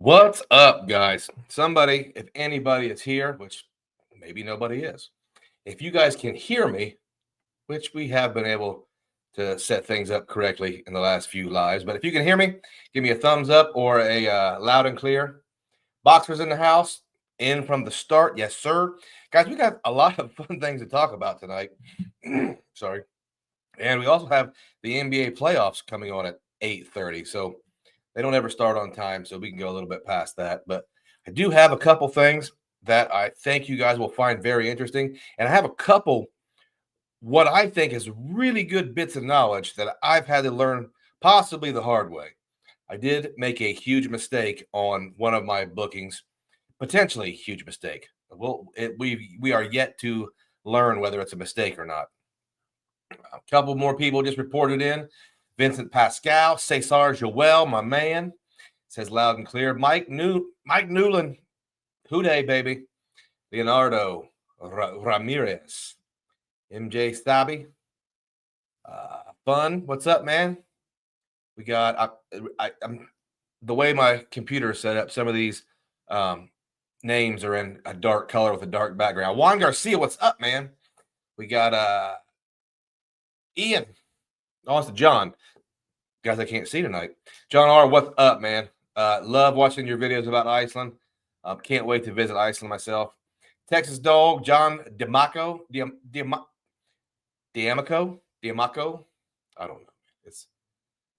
What's up, guys? Somebody, if anybody is here, which maybe nobody is, if you guys can hear me, which we have been able to set things up correctly in the last few lives, but if you can hear me, give me a thumbs up or a loud and clear. Boxers in the house, in from the start. Yes, sir. Guys, we got a lot of fun things to talk about tonight. Sorry. And we also have the NBA playoffs coming on at 8:30. So they don't ever start on time, so we can go a little bit past that. But I do have a couple things that I think you guys will find very interesting. And I have a couple, what I think is really good bits of knowledge that I've had to learn possibly the hard way. I did make a huge mistake on one of my bookings, potentially a huge mistake. We are yet to learn whether it's a mistake or not. A couple more people just reported in. Vincent Pascal, Cesar Joel, my man, says loud and clear. Mike Newland, Houday, baby. Leonardo Ramirez, MJ Stabby. Fun. What's up, man? We got I'm the way my computer is set up. Some of these names are in a dark color with a dark background. Juan Garcia, what's up, man? We got Ian. Oh, it's John. Guys, I can't see tonight. John R., what's up, man? Love watching your videos about Iceland. Can't wait to visit Iceland myself. Texas Dog, John Diamaco. I don't know. It's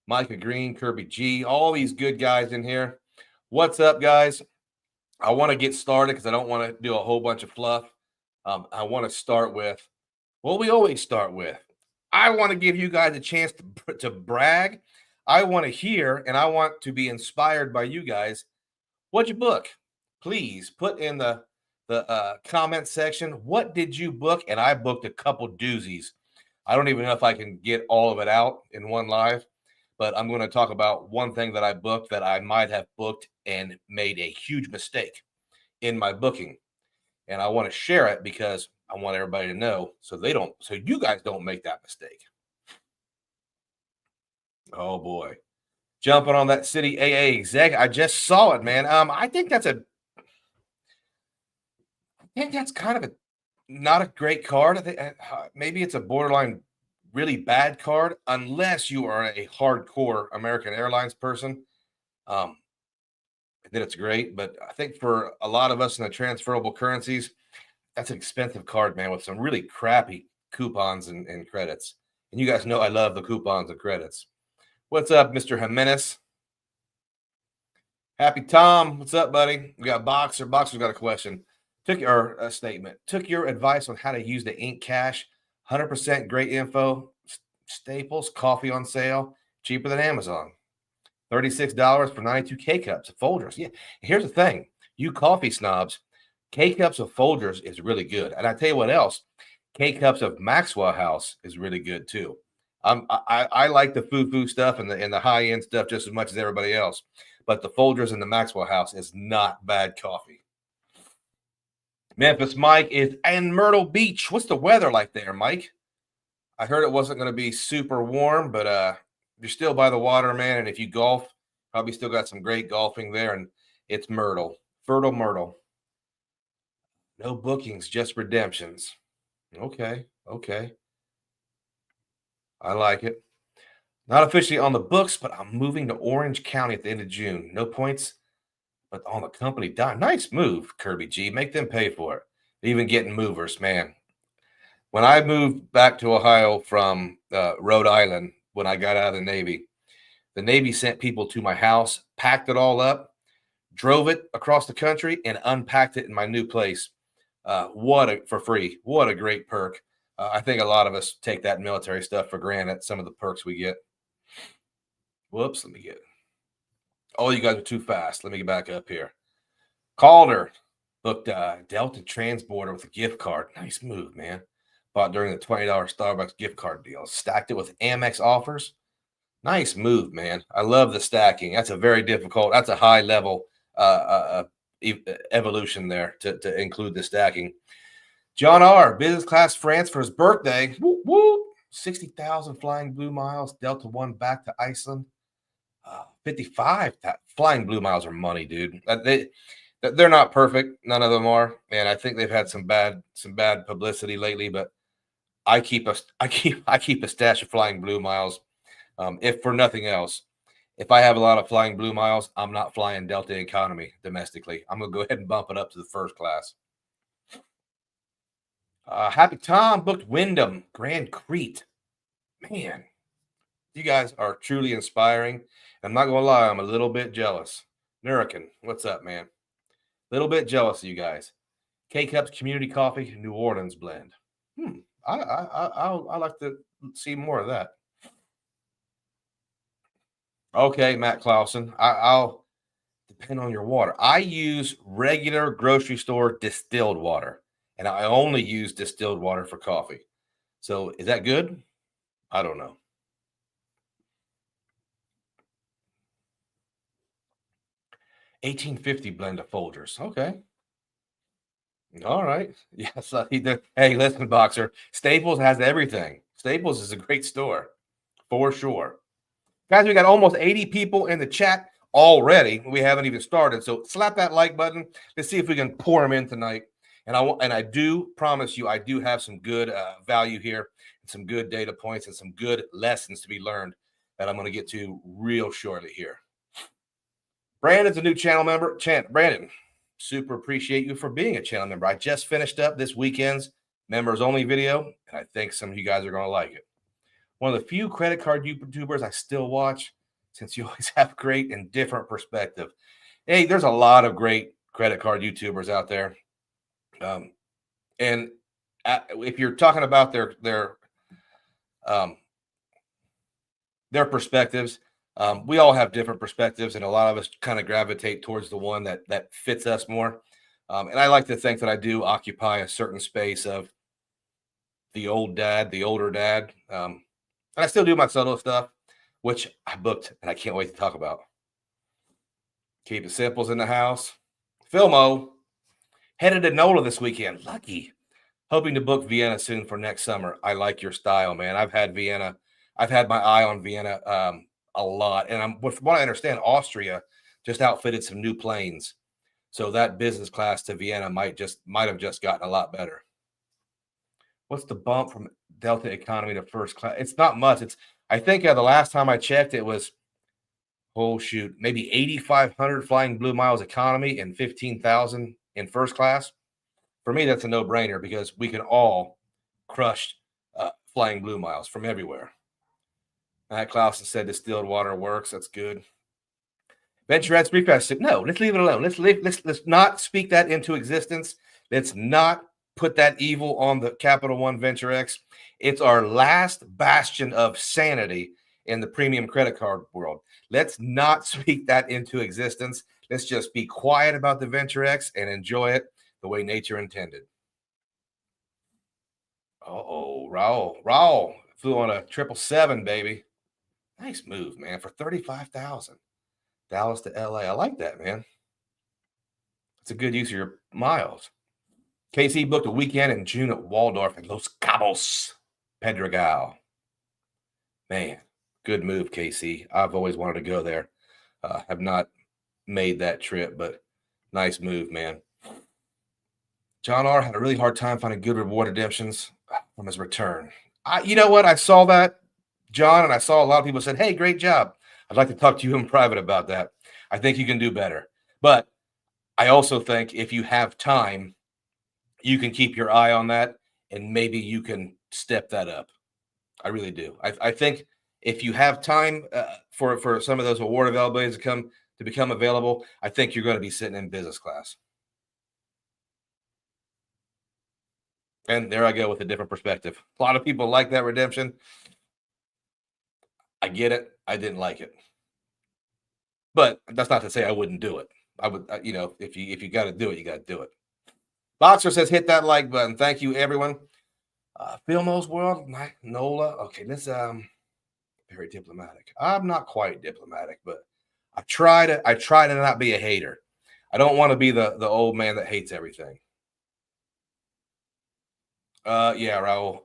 Micah Green, Kirby G, all these good guys in here. What's up, guys? I want to get started because I don't want to do a whole bunch of fluff. I want to start with what we always start with. I want to give you guys a chance to brag. I want to hear and I want to be inspired by you guys. What'd you book? Please put in the comment section. What did you book? And I booked a couple doozies. I don't even know if I can get all of it out in one live, but I'm going to talk about one thing that I booked that I might have booked and made a huge mistake in my booking. And I want to share it because I want everybody to know so you guys don't make that mistake. Oh boy. Jumping on that Citi AA exec. I just saw it, man. I think that's kind of not a great card. I think maybe it's a borderline really bad card unless you are a hardcore American Airlines person. Then it's great, but I think for a lot of us in the transferable currencies, that's an expensive card, man, with some really crappy coupons and credits. And you guys know I love the coupons and credits. What's up, Mr. Jimenez? Happy Tom, what's up, buddy? We got Boxer. Boxer's got a question. A statement. Took your advice on how to use the Ink Cash. 100% great info. Staples, coffee on sale, cheaper than Amazon. $36 for 92 K-Cups of Folgers. Yeah, here's the thing. You coffee snobs, K-Cups of Folgers is really good. And I tell you what else, K-Cups of Maxwell House is really good too. I like the foo-foo stuff and the high-end stuff just as much as everybody else. But the Folgers and the Maxwell House is not bad coffee. Memphis Mike is in Myrtle Beach. What's the weather like there, Mike? I heard it wasn't going to be super warm, but you're still by the water, man. And if you golf, probably still got some great golfing there. And it's Myrtle. Fertile Myrtle. No bookings, just redemptions. Okay. I like it. Not officially on the books, but I'm moving to Orange County at the end of June. No points, but on the company dime. Nice move, Kirby G. Make them pay for it. Even getting movers, man. When I moved back to Ohio from Rhode Island, when I got out of the Navy sent people to my house, packed it all up, drove it across the country, and unpacked it in my new place. For free. What a great perk. I think a lot of us take that military stuff for granted, some of the perks we get. Whoops, let me get it. Oh, you guys are too fast. Let me get back up here. Calder booked Delta Transporter with a gift card. Nice move, man. Bought during the $20 Starbucks gift card deal. Stacked it with Amex offers. Nice move, man. I love the stacking. That's a high level evolution there to include the stacking. John R., business class France for his birthday. Woo, woo. 60,000 flying blue miles, Delta One back to Iceland. 55. Flying Blue Miles are money, dude. They're not perfect. None of them are, and I think they've had some bad publicity lately. But I keep a stash of Flying Blue Miles. If for nothing else, if I have a lot of Flying Blue Miles, I'm not flying Delta Economy domestically. I'm gonna go ahead and bump it up to the first class. Happy Tom booked Wyndham Grand Crete. Man, you guys are truly inspiring. I'm not gonna lie, I'm a little bit jealous. Nurican, what's up, man? Little bit jealous of you guys. K Cups Community Coffee New Orleans blend. I like to see more of that. Okay, Matt Clausen. I'll depend on your water. I use regular grocery store distilled water, and I only use distilled water for coffee. So is that good? I don't know. 1850 blend of Folgers. Okay. All right. Yes. Hey, listen, Boxer. Staples has everything. Staples is a great store for sure. Guys, we got almost 80 people in the chat already. We haven't even started. So slap that like button. Let's see if we can pour them in tonight. And I do promise you, I do have some good value here, some good data points, and some good lessons to be learned that I'm going to get to real shortly here. Brandon's a new channel member. Brandon, super appreciate you for being a channel member. I just finished up this weekend's members only video, and I think some of you guys are going to like it. One of the few credit card YouTubers I still watch, since you always have great and different perspective. Hey, there's a lot of great credit card YouTubers out there. And if you're talking about their perspectives, we all have different perspectives, and a lot of us kind of gravitate towards the one that fits us more. And I like to think that I do occupy a certain space of the older dad. And I still do my solo stuff, which I booked, and I can't wait to talk about. Keep it simple's in the house. Filmo headed to NOLA this weekend. Lucky. Hoping to book Vienna soon for next summer. I like your style, man. I've had Vienna. I've had my eye on Vienna a lot. And from what I understand, Austria just outfitted some new planes. So that business class to Vienna might have just gotten a lot better. What's the bump from Delta Economy to first class? It's not much. I think the last time I checked, it was maybe 8,500 Flying Blue Miles economy and 15,000 in first class. For me, that's a no-brainer because we can all crush Flying Blue Miles from everywhere. Matt Clausen said distilled water works. That's good. Venture Ads Briefcast said, no, let's leave it alone. Let's not speak that into existence. Let's not put that evil on the Capital One Venture X. It's our last bastion of sanity in the premium credit card world. Let's not speak that into existence. Let's just be quiet about the Venture X and enjoy it the way nature intended. Raul flew on a 777, baby. Nice move, man, for $35,000. Dallas to LA. I like that, man. It's a good use of your miles. KC booked a weekend in June at Waldorf and Los Cabos, Pedregal. Man, good move, KC. I've always wanted to go there. Have not made that trip, but nice move, man. John R. had a really hard time finding good reward redemptions from his return. You know what? I saw that, John, and I saw a lot of people said, hey, great job. I'd like to talk to you in private about that. I think you can do better. But I also think if you have time, you can keep your eye on that, and maybe you can step that up. I really do. I think if you have time for some of those award availabilities to become available, I think you're going to be sitting in business class. And there I go with a different perspective. A lot of people like that redemption. I get it. I didn't like it. But that's not to say I wouldn't do it. I would, if you got to do it, you got to do it. Boxer says, hit that like button. Thank you, everyone. Filmo's World, NOLA. Okay, this very diplomatic. I'm not quite diplomatic, but I try to not be a hater. I don't want to be the old man that hates everything. Yeah, Raul.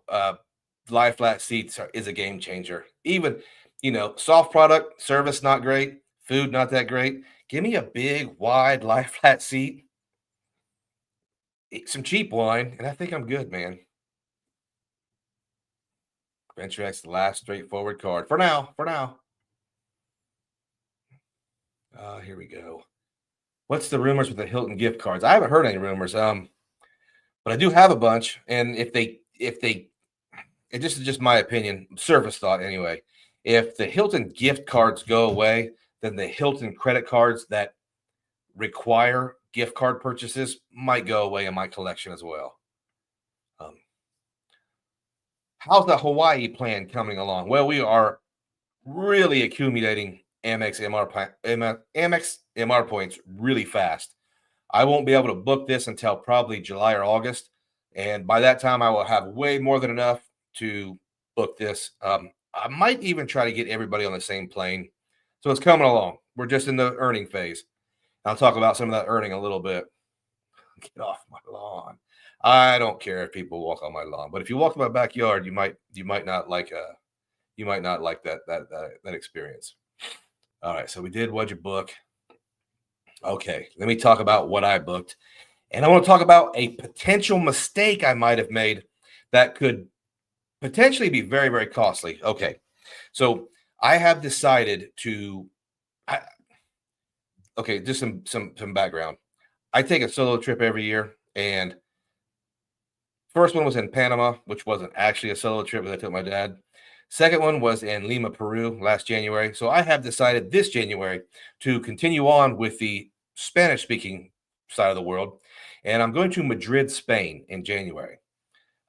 Lie flat seats is a game changer. Even, soft product service not great. Food not that great. Give me a big, wide, lie flat seat, some cheap wine, and I think I'm good, man. Venture X, the last straightforward card for now. For now. Here we go. What's the rumors with the Hilton gift cards? I haven't heard any rumors. But I do have a bunch, and if they, it just is just my opinion, surface thought anyway. If the Hilton gift cards go away, then the Hilton credit cards that require gift card purchases might go away in my collection as well. Um, how's the Hawaii plan coming along? Well, we are really accumulating Amex MR points really fast. I won't be able to book this until probably July or August, and by that time, I will have way more than enough to book this. I might even try to get everybody on the same plane. So it's coming along. We're just in the earning phase. I'll talk about some of that earning a little bit. Get off my lawn. I don't care if people walk on my lawn, but if you walk in my backyard, you might not like that experience. All right, so we did what'd you book. Okay, let me talk about what I booked. And I want to talk about a potential mistake I might have made that could potentially be very, very costly. Okay, so I have decided to. Okay, just some background. I take a solo trip every year, and first one was in Panama, which wasn't actually a solo trip, but I took my dad. Second one was in Lima, Peru last January. So I have decided this January to continue on with the Spanish speaking side of the world. And I'm going to Madrid, Spain in January.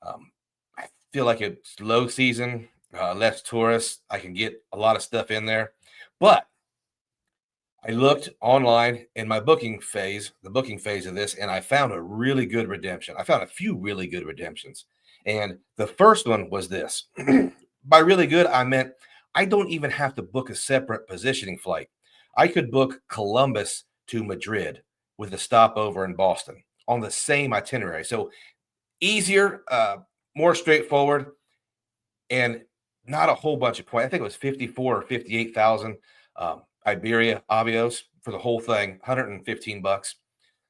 I feel like it's low season, less tourists. I can get a lot of stuff in there. But I looked online in my the booking phase of this, and I found a really good redemption. I found a few really good redemptions. And the first one was this. By really good, I meant I don't even have to book a separate positioning flight. I could book Columbus to Madrid with a stopover in Boston on the same itinerary. So easier, more straightforward, and not a whole bunch of points. I think it was 54 or 58,000 Iberia Avios for the whole thing, $115.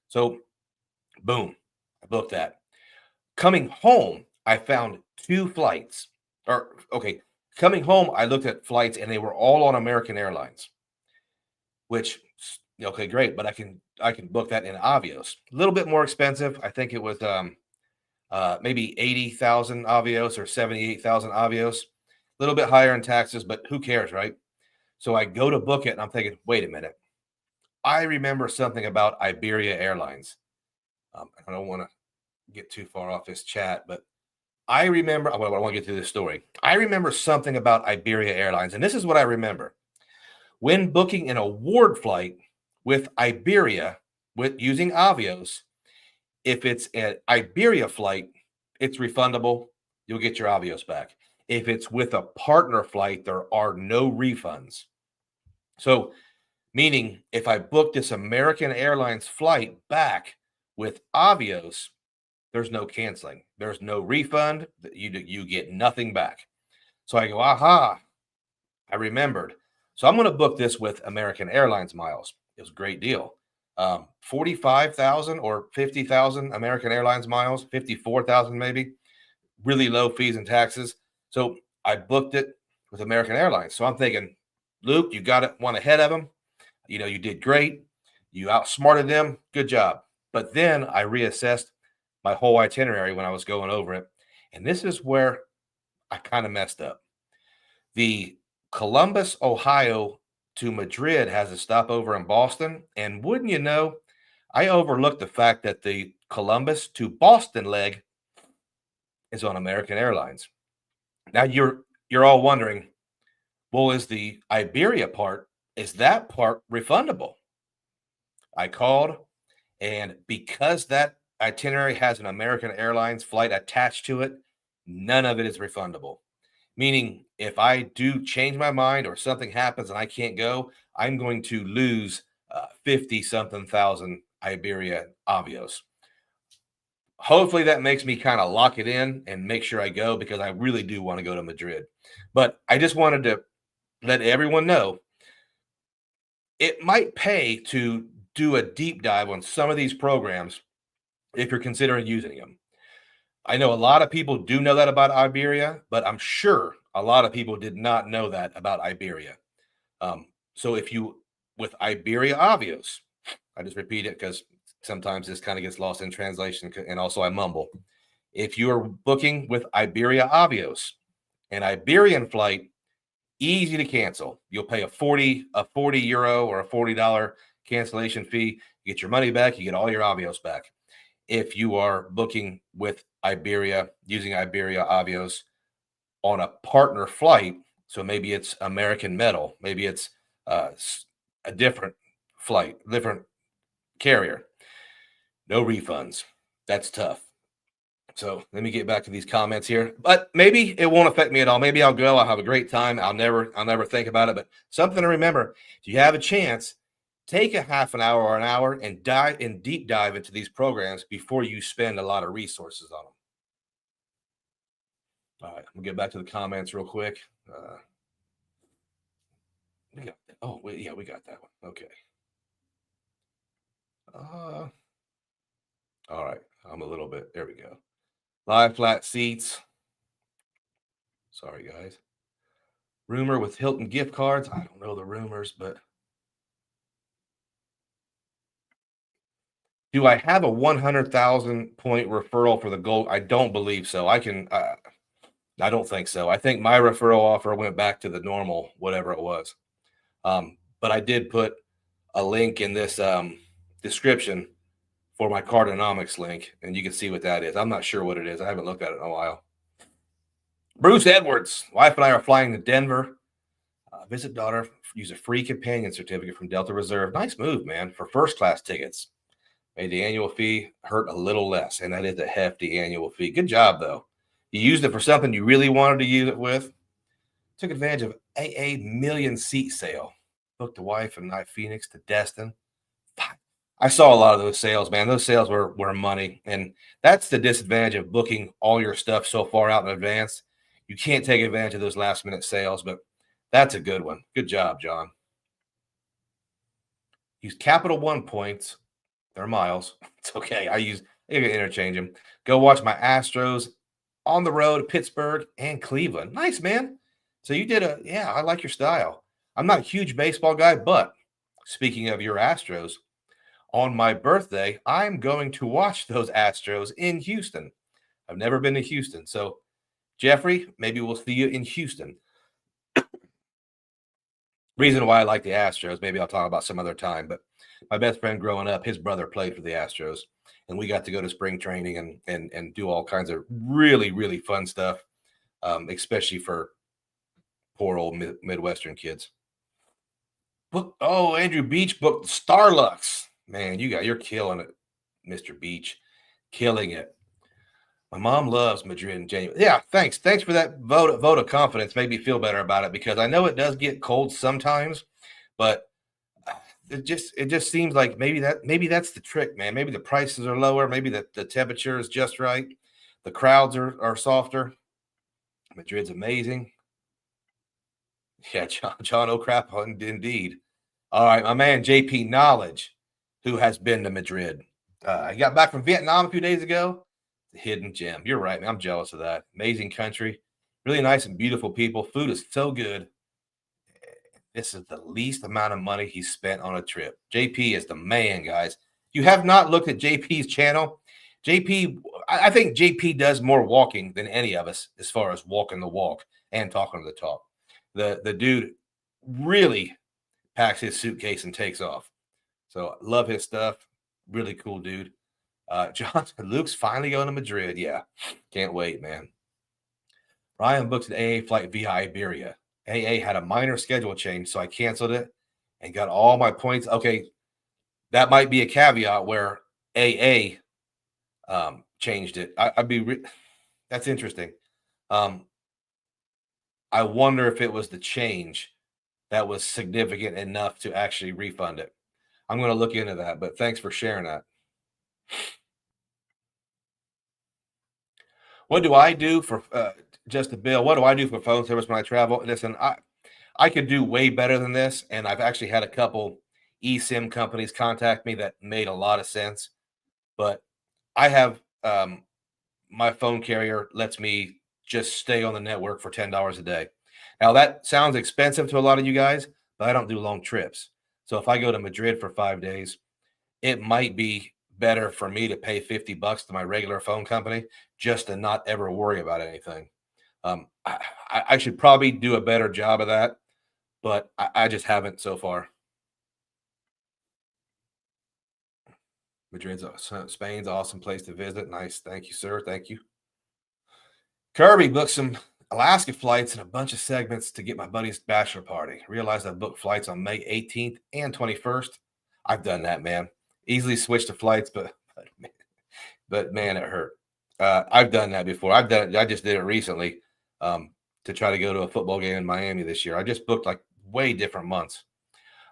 So boom, I booked that. Coming home, I found two flights. Or okay, coming home, I looked at flights and they were all on American Airlines, which okay, great, but I can book that in Avios. A little bit more expensive. I think it was maybe 80,000 Avios or 78,000 Avios. A little bit higher in taxes, but who cares, right? So I go to book it and I'm thinking, wait a minute. I remember something about Iberia Airlines. I don't want to get too far off this chat, but I remember, well, I want to get through this story. I remember something about Iberia Airlines, and this is what I remember. When booking an award flight with Iberia, with using Avios, if it's an Iberia flight, it's refundable. You'll get your Avios back. If it's with a partner flight, there are no refunds. So, meaning if I book this American Airlines flight back with Avios, there's no canceling. There's no refund. You get nothing back. So I go, aha, I remembered. So I'm going to book this with American Airlines miles. It was a great deal. 45,000 or 50,000 American Airlines miles, 54,000 maybe. Really low fees and taxes. So I booked it with American Airlines. So I'm thinking, Luke, you got it one ahead of them. You know, you did great. You outsmarted them. Good job. But then I reassessed my whole itinerary when I was going over it. And this is where I kind of messed up. The Columbus, Ohio to Madrid has a stopover in Boston. And wouldn't you know, I overlooked the fact that the Columbus to Boston leg is on American Airlines. Now you're all wondering, well, is the Iberia part, is that part refundable? I called, and because that itinerary has an American Airlines flight attached to it, none of it is refundable. Meaning, if I do change my mind or something happens and I can't go, I'm going to lose 50 something thousand Iberia Avios. Hopefully that makes me kind of lock it in and make sure I go, because I really do want to go to Madrid. But I just wanted to let everyone know, it might pay to do a deep dive on some of these programs if you're considering using them. I know a lot of people do know that about Iberia, but I'm sure a lot of people did not know that about Iberia. So if you, with Iberia Avios, I just repeat it because sometimes this kind of gets lost in translation and also I mumble. If you are booking with Iberia Avios, an Iberian flight, easy to cancel. You'll pay a 40 euro or a $40 cancellation fee. You get your money back, you get all your Avios back. If you are booking with Iberia, using Iberia Avios on a partner flight, so maybe it's American Metal, maybe it's a different flight, different carrier, no refunds. That's tough. So let me get back to these comments here. But maybe it won't affect me at all. Maybe I'll go. I'll have a great time. I'll never think about it. But something to remember: if you have a chance, take a half an hour or an hour and deep dive into these programs before you spend a lot of resources on them. All right, we'll get back to the comments real quick. We got that. Oh, wait, yeah, we got that one. Okay. All right, I'm a little bit. There we go. Live flat seats. Sorry, guys. Rumor with Hilton gift cards. I don't know the rumors, but do I have a 100,000 point referral for the gold? I don't believe so. I don't think so. I think my referral offer went back to the normal, whatever it was. But I did put a link in this description for my Cardonomics link, and you can see what that is. I'm not sure what it is. I haven't looked at it in a while. Bruce Edwards, wife and I are flying to Denver. Visit daughter, use a free companion certificate from Delta Reserve. Nice move, man, for first class tickets. Made the annual fee hurt a little less, and that is a hefty annual fee. Good job, though. You used it for something you really wanted to use it with. Took advantage of AA million seat sale. Booked the wife and I Phoenix to Destin. I saw a lot of those sales, man. Those sales were money, and that's the disadvantage of booking all your stuff so far out in advance. You can't take advantage of those last minute sales, but that's a good one. Good job, John. Use Capital One points. They're miles. It's okay. I can interchange them. Go watch my Astros on the road, Pittsburgh and Cleveland. Nice, man. So you did I like your style. I'm not a huge baseball guy, but speaking of your Astros, on my birthday, I'm going to watch those Astros in Houston. I've never been to Houston. So, Jeffrey, maybe we'll see you in Houston. Reason why I like the Astros, maybe I'll talk about some other time, but my best friend growing up, his brother played for the Astros, and we got to go to spring training and do all kinds of really, really fun stuff, especially for poor old Midwestern kids. Andrew Beach booked Starlux. Man, you're killing it, Mr. Beach. Killing it. My mom loves Madrid in January. Yeah, thanks. Thanks for that vote of confidence. Made me feel better about it because I know it does get cold sometimes, but it just seems like maybe that's the trick, man. Maybe the prices are lower. Maybe the temperature is just right. The crowds are softer. Madrid's amazing. Yeah, John O'Crap, indeed. All right, my man JP Knowledge, who has been to Madrid. I got back from Vietnam a few days ago. The hidden gem. You're right, man. I'm jealous of that. Amazing country. Really nice and beautiful people. Food is so good. This is the least amount of money he spent on a trip. JP is the man, guys. You have not looked at JP's channel. I think JP does more walking than any of us as far as walking the walk and talking the talk. The dude really packs his suitcase and takes off. So love his stuff. Really cool dude. Luke's finally going to Madrid. Yeah, can't wait, man. Ryan booked an AA flight via Iberia. AA had a minor schedule change, so I canceled it and got all my points. Okay, that might be a caveat where AA changed it. That's interesting. I wonder if it was the change that was significant enough to actually refund it. I'm going to look into that, but thanks for sharing that. What do I do for just a bill? What do I do for phone service when I travel? Listen, I could do way better than this, and I've actually had a couple eSIM companies contact me that made a lot of sense. But I have my phone carrier lets me just stay on the network for $10 a day. Now that sounds expensive to a lot of you guys, but I don't do long trips. So if I go to Madrid for 5 days, it might be better for me to pay $50 to my regular phone company just to not ever worry about anything. I should probably do a better job of that, but I just haven't so far. Spain's an awesome place to visit. Nice. Thank you, sir. Thank you. Kirby booked some Alaska flights and a bunch of segments to get my buddy's bachelor party. Realized I booked flights on May 18th and 21st. I've done that, man. Easily switched to flights, but man, it hurt. I've done that before. I've done it. I just did it recently to try to go to a football game in Miami this year. I just booked like way different months.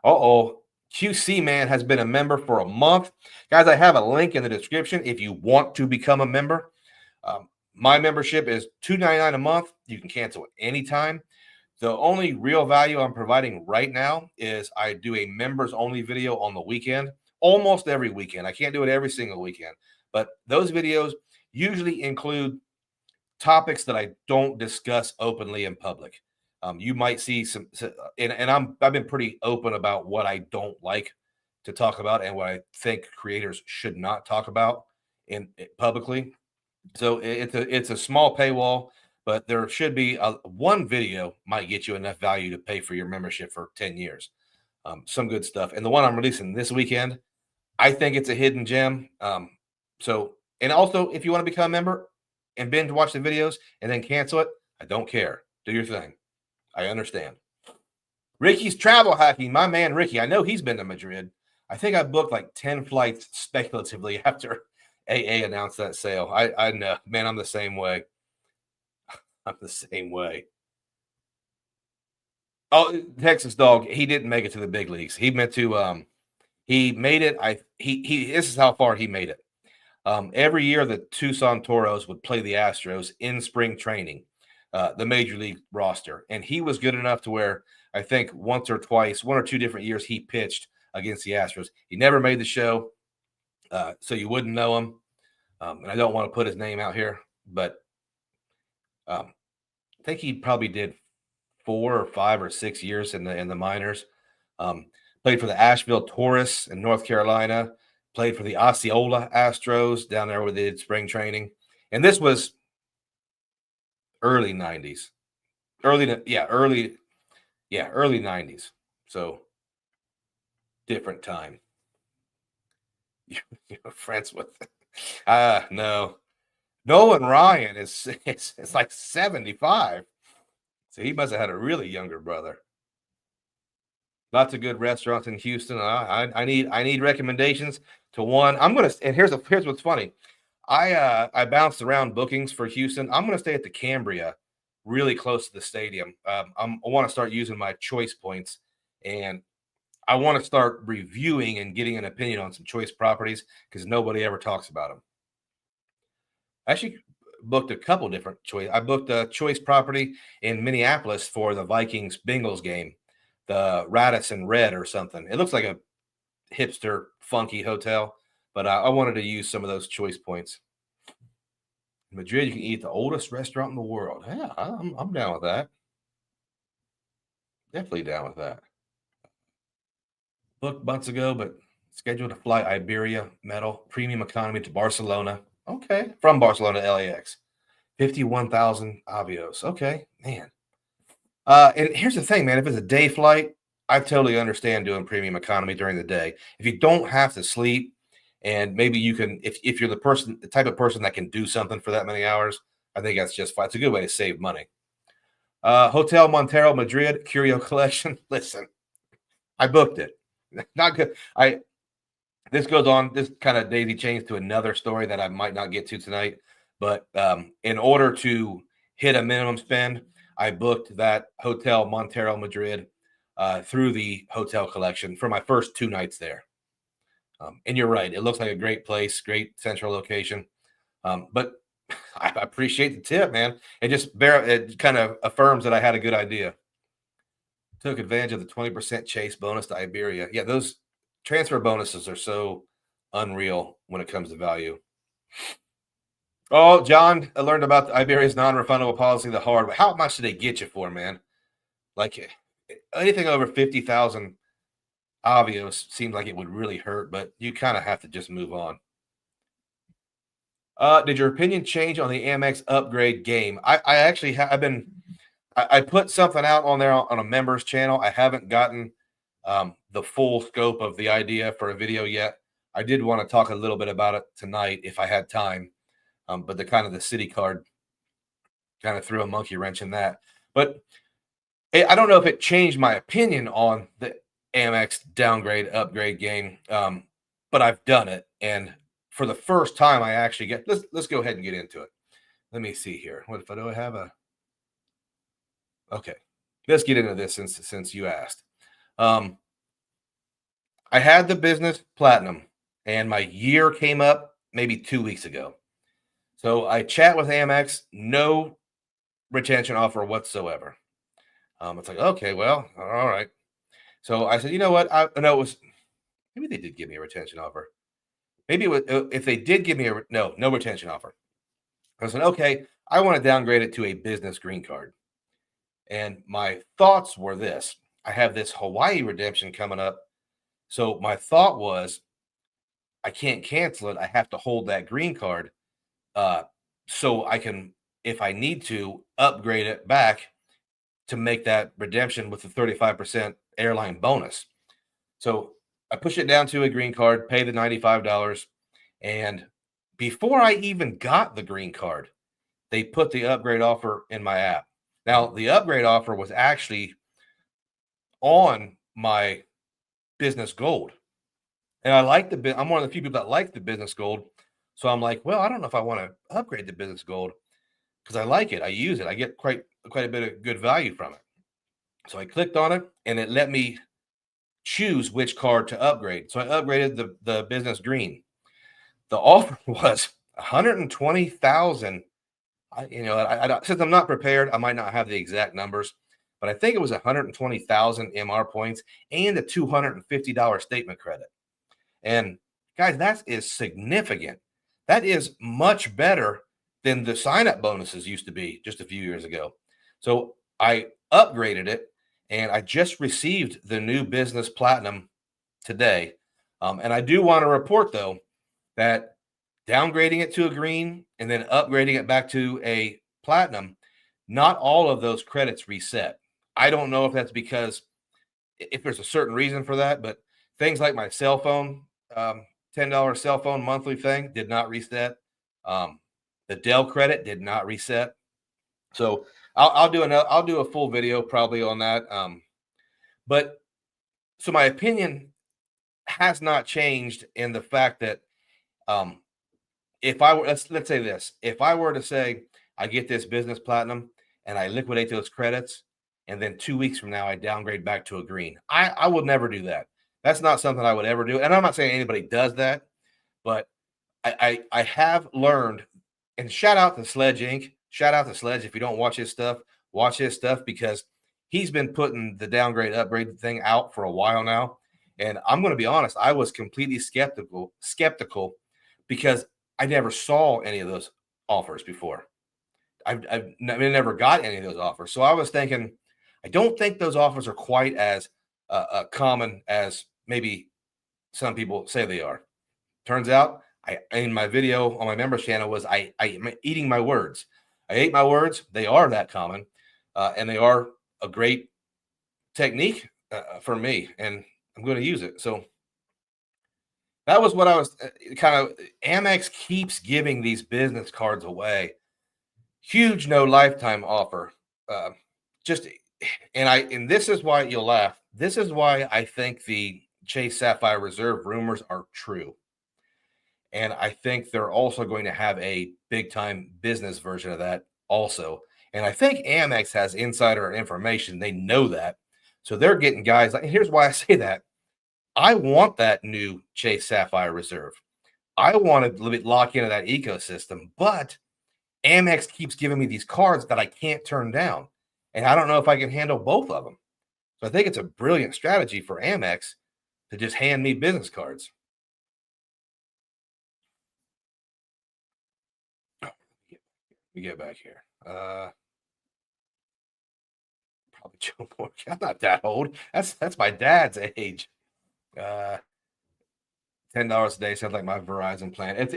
Uh-oh. QC Man has been a member for a month. Guys, I have a link in the description if you want to become a member. My membership is $2.99 a month. You can cancel it anytime. The only real value I'm providing right now is I do a members only video on the weekend, almost every weekend. I can't do it every single weekend, but those videos usually include topics that I don't discuss openly in public. You might see and I've been pretty open about what I don't like to talk about and what I think creators should not talk about in publicly. So it's a small paywall, but there should be one video might get you enough value to pay for your membership for 10 years. Some good stuff. And the one I'm releasing this weekend, I think it's a hidden gem. And also if you want to become a member and binge watch the videos and then cancel it, I don't care. Do your thing. I understand. Ricky's travel hacking. My man Ricky, I know he's been to Madrid. I think I booked like 10 flights speculatively after AA announced that sale. I know, man, I'm the same way. I'm the same way. Oh, Texas Dog, he didn't make it to the big leagues. He meant to he made it. He this is how far he made it. Every year the Tucson Toros would play the Astros in spring training, the major league roster. And he was good enough to where I think once or twice, one or two different years, he pitched against the Astros. He never made the show, so you wouldn't know him. And I don't want to put his name out here, but I think he probably did 4 or 5 or 6 years in the minors. Played for the Asheville Taurus in North Carolina. Played for the Osceola Astros down there where they did spring training. And this was early 90s. Early 90s. So different time. You're friends with no. Nolan Ryan is it's like 75. So he must have had a really younger brother. Lots of good restaurants in Houston. I need recommendations to one. And here's what's funny. I bounced around bookings for Houston. I'm gonna stay at the Cambria, really close to the stadium. I want to start using my choice points, and I want to start reviewing and getting an opinion on some choice properties because nobody ever talks about them. I actually booked a couple different choice. I booked a choice property in Minneapolis for the Vikings Bengals game, the Radisson Red or something. It looks like a hipster, funky hotel, but I wanted to use some of those choice points. In Madrid, you can eat the oldest restaurant in the world. Yeah, I'm down with that. Definitely down with that. Booked months ago, but scheduled to fly Iberia metal premium economy to Barcelona. Okay, from Barcelona to LAX. 51,000 Avios. Okay, man. And here's the thing, man. If it's a day flight, I totally understand doing premium economy during the day. If you don't have to sleep, and maybe you can, if you're the type of person that can do something for that many hours, I think that's just fine. It's a good way to save money. Hotel Montero Madrid Curio Collection. Listen, I booked it. Not good. This goes on. This kind of daisy chains to another story that I might not get to tonight. But in order to hit a minimum spend, I booked that Hotel Montero Madrid through the hotel collection for my first 2 nights there. And you're right. It looks like a great place, great central location. But I appreciate the tip, man. It kind of affirms that I had a good idea. Took advantage of the 20% chase bonus to Iberia. Yeah, those transfer bonuses are so unreal when it comes to value. Oh, John, I learned about Iberia's non-refundable policy the hard way. How much do they get you for, man? Like anything over 50,000 Avios seems like it would really hurt, but you kind of have to just move on. Did your opinion change on the Amex upgrade game? I actually I've been I put something out on there on a members channel. I haven't gotten the full scope of the idea for a video yet. I did want to talk a little bit about it tonight if I had time, but the Citi Card kind of threw a monkey wrench in that. But I don't know if it changed my opinion on the Amex downgrade upgrade game, but I've done it, and for the first time, I actually get. Let's go ahead and get into it. Let me see here. What if I do I have a? Okay, let's get into this since you asked. I had the business platinum, and my year came up maybe 2 weeks ago. So I chat with Amex, no retention offer whatsoever. It's like, okay, well, all right. So I said, you know what? I know it was maybe they did give me a retention offer. Maybe it was, if they did give me no retention offer. I said, okay, I want to downgrade it to a business green card. And my thoughts were this: I have this Hawaii redemption coming up. So my thought was, I can't cancel it. I have to hold that green card, so I can, if I need to, upgrade it back to make that redemption with the 35% airline bonus. So I push it down to a green card, pay the $95, and before I even got the green card, they put the upgrade offer in my app. Now, the upgrade offer was actually on my business gold. And I like I'm one of the few people that like the business gold. So I'm like, well, I don't know if I want to upgrade the business gold because I like it. I use it. I get quite a bit of good value from it. So I clicked on it and it let me choose which card to upgrade. So I upgraded the business green. The offer was 120,000. Since I'm not prepared, I might not have the exact numbers, but I think it was 120,000 MR points and a $250 statement credit. And guys, that is significant. That is much better than the sign-up bonuses used to be just a few years ago. So I upgraded it, and I just received the new business platinum today. And I do want to report, though, that downgrading it to a green and then upgrading it back to a platinum, not all of those credits reset. I don't know if that's because if there's a certain reason for that, but things like my cell phone, $10 cell phone monthly thing did not reset. The Dell credit did not reset. So I'll do a full video probably on that. But so my opinion has not changed in the fact that if I were, let's say this, if I were to say I get this business platinum and I liquidate those credits, and then 2 weeks from now I downgrade back to a green, I would never do that. That's not something I would ever do. And I'm not saying anybody does that, but I have learned, and shout out to Sledge Inc. Shout out to Sledge. If you don't watch his stuff because he's been putting the downgrade upgrade thing out for a while now. And I'm going to be honest, I was completely skeptical because I never saw any of those offers before. I've never got any of those offers. So I was thinking, I don't think those offers are quite as common as maybe some people say they are. Turns out, in my video on my members channel was I'm eating my words. I ate my words. They are that common, and they are a great technique for me, and I'm going to use it. So that was what I was kind of. Amex keeps giving these business cards away. Huge no lifetime offer. And this is why you'll laugh. This is why I think the Chase Sapphire Reserve rumors are true. And I think they're also going to have a big time business version of that also. And I think Amex has insider information. They know that. So they're getting guys. Here's why I say that. I want that new Chase Sapphire Reserve. I want to lock into that ecosystem, but Amex keeps giving me these cards that I can't turn down. And I don't know if I can handle both of them. So I think it's a brilliant strategy for Amex to just hand me business cards. We get back here. Probably Joe Morgan. I'm not that old. That's my dad's age. Uh, $10 a day sounds like my Verizon plan. It's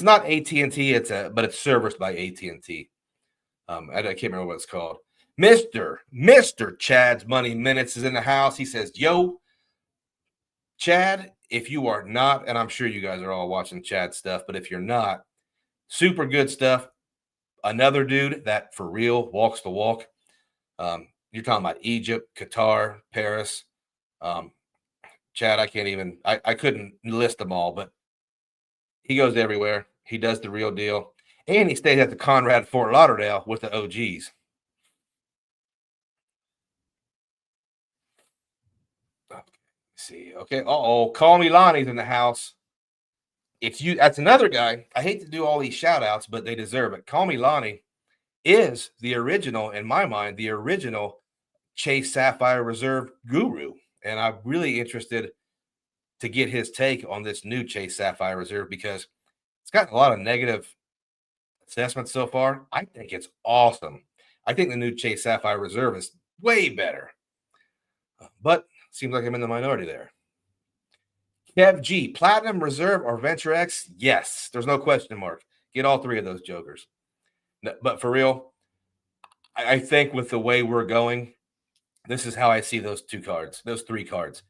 not AT&T. But it's serviced by AT&T. I can't remember what it's called. Mr. Chad's Money Minutes is in the house. He says, "Yo, Chad, if you are not, and I'm sure you guys are all watching Chad stuff, but if you're not, super good stuff. Another dude that for real walks the walk. You're talking about Egypt, Qatar, Paris. Chad, I couldn't list them all, but he goes everywhere. He does the real deal. And he stayed at the Conrad Fort Lauderdale with the OGs. Okay, see. Okay. Call me Lonnie's in the house. That's another guy. I hate to do all these shout outs, but they deserve it. Call Me Lonnie is the original, in my mind, the original Chase Sapphire Reserve guru. And I'm really interested to get his take on this new Chase Sapphire Reserve because it's gotten a lot of negative assessments so far. I think it's awesome. I think the new Chase Sapphire Reserve is way better. But seems like I'm in the minority there. Kev G, Platinum Reserve or Venture X? Yes, there's no question mark. Get all three of those jokers. But for real, I think with the way we're going, this is how I see those three cards.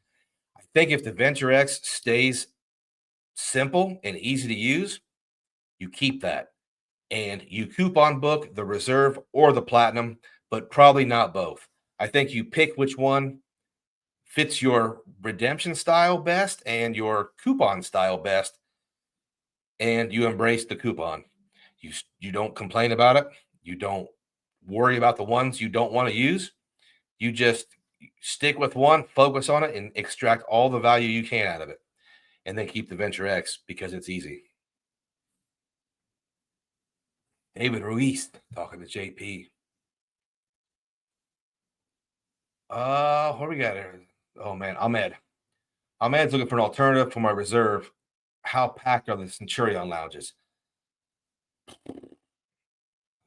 I think if the Venture X stays simple and easy to use, you keep that. And you coupon book the Reserve or the Platinum, but probably not both. I think you pick which one fits your redemption style best and your coupon style best, and you embrace the coupon. You don't complain about it. You don't worry about the ones you don't want to use. You just stick with one, focus on it, and extract all the value you can out of it. And then keep the Venture X because it's easy. David Ruiz talking to JP. What we got here? Oh man, Ahmed. Ahmed's looking for an alternative for my Reserve. How packed are the Centurion lounges?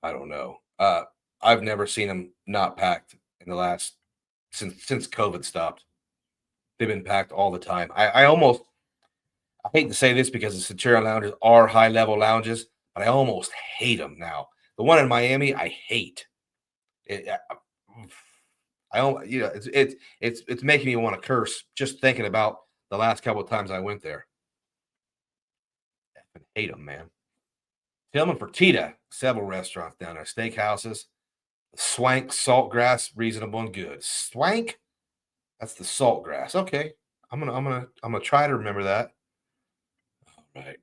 I don't know. I've never seen them not packed in the last since COVID stopped. They've been packed all the time. I hate to say this because the Centurion lounges are high level lounges, but I almost hate them now. The one in Miami, I hate. I don't, it's making me want to curse just thinking about the last couple of times I went there. I hate them, man. Tillman Fertitta, several restaurants down there, steakhouses. Swank, Saltgrass, reasonable and good. Swank, that's the Saltgrass. Okay, I'm gonna try to remember that. All right.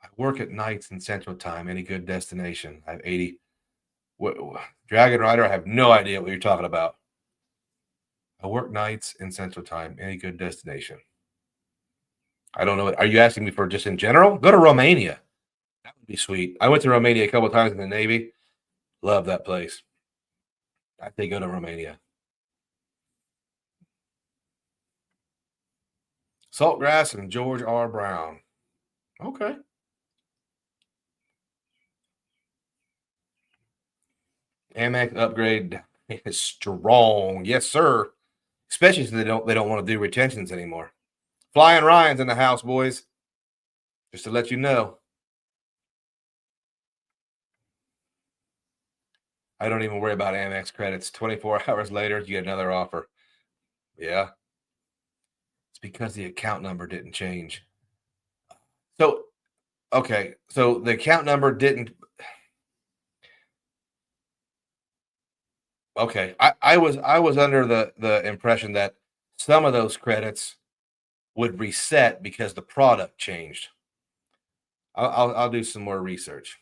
I work at nights in Central Time. Any good destination? I have 80. Dragon Rider, I have no idea what you're talking about. I work nights in Central Time. Any good destination? I don't know. Are you asking me for just in general? Go to Romania. That would be sweet. I went to Romania a couple of times in the Navy. Love that place. I think go to Romania. Saltgrass and George R. Brown. Okay. Amex upgrade is strong. Yes, sir. Especially since they don't want to do retentions anymore. Flying Ryan's in the house, boys. Just to let you know. I don't even worry about Amex credits. 24 hours later, you get another offer. Yeah. It's because the account number didn't change. So, okay. So the account number didn't. Okay. I was under the impression that some of those credits would reset because the product changed. I'll do some more research.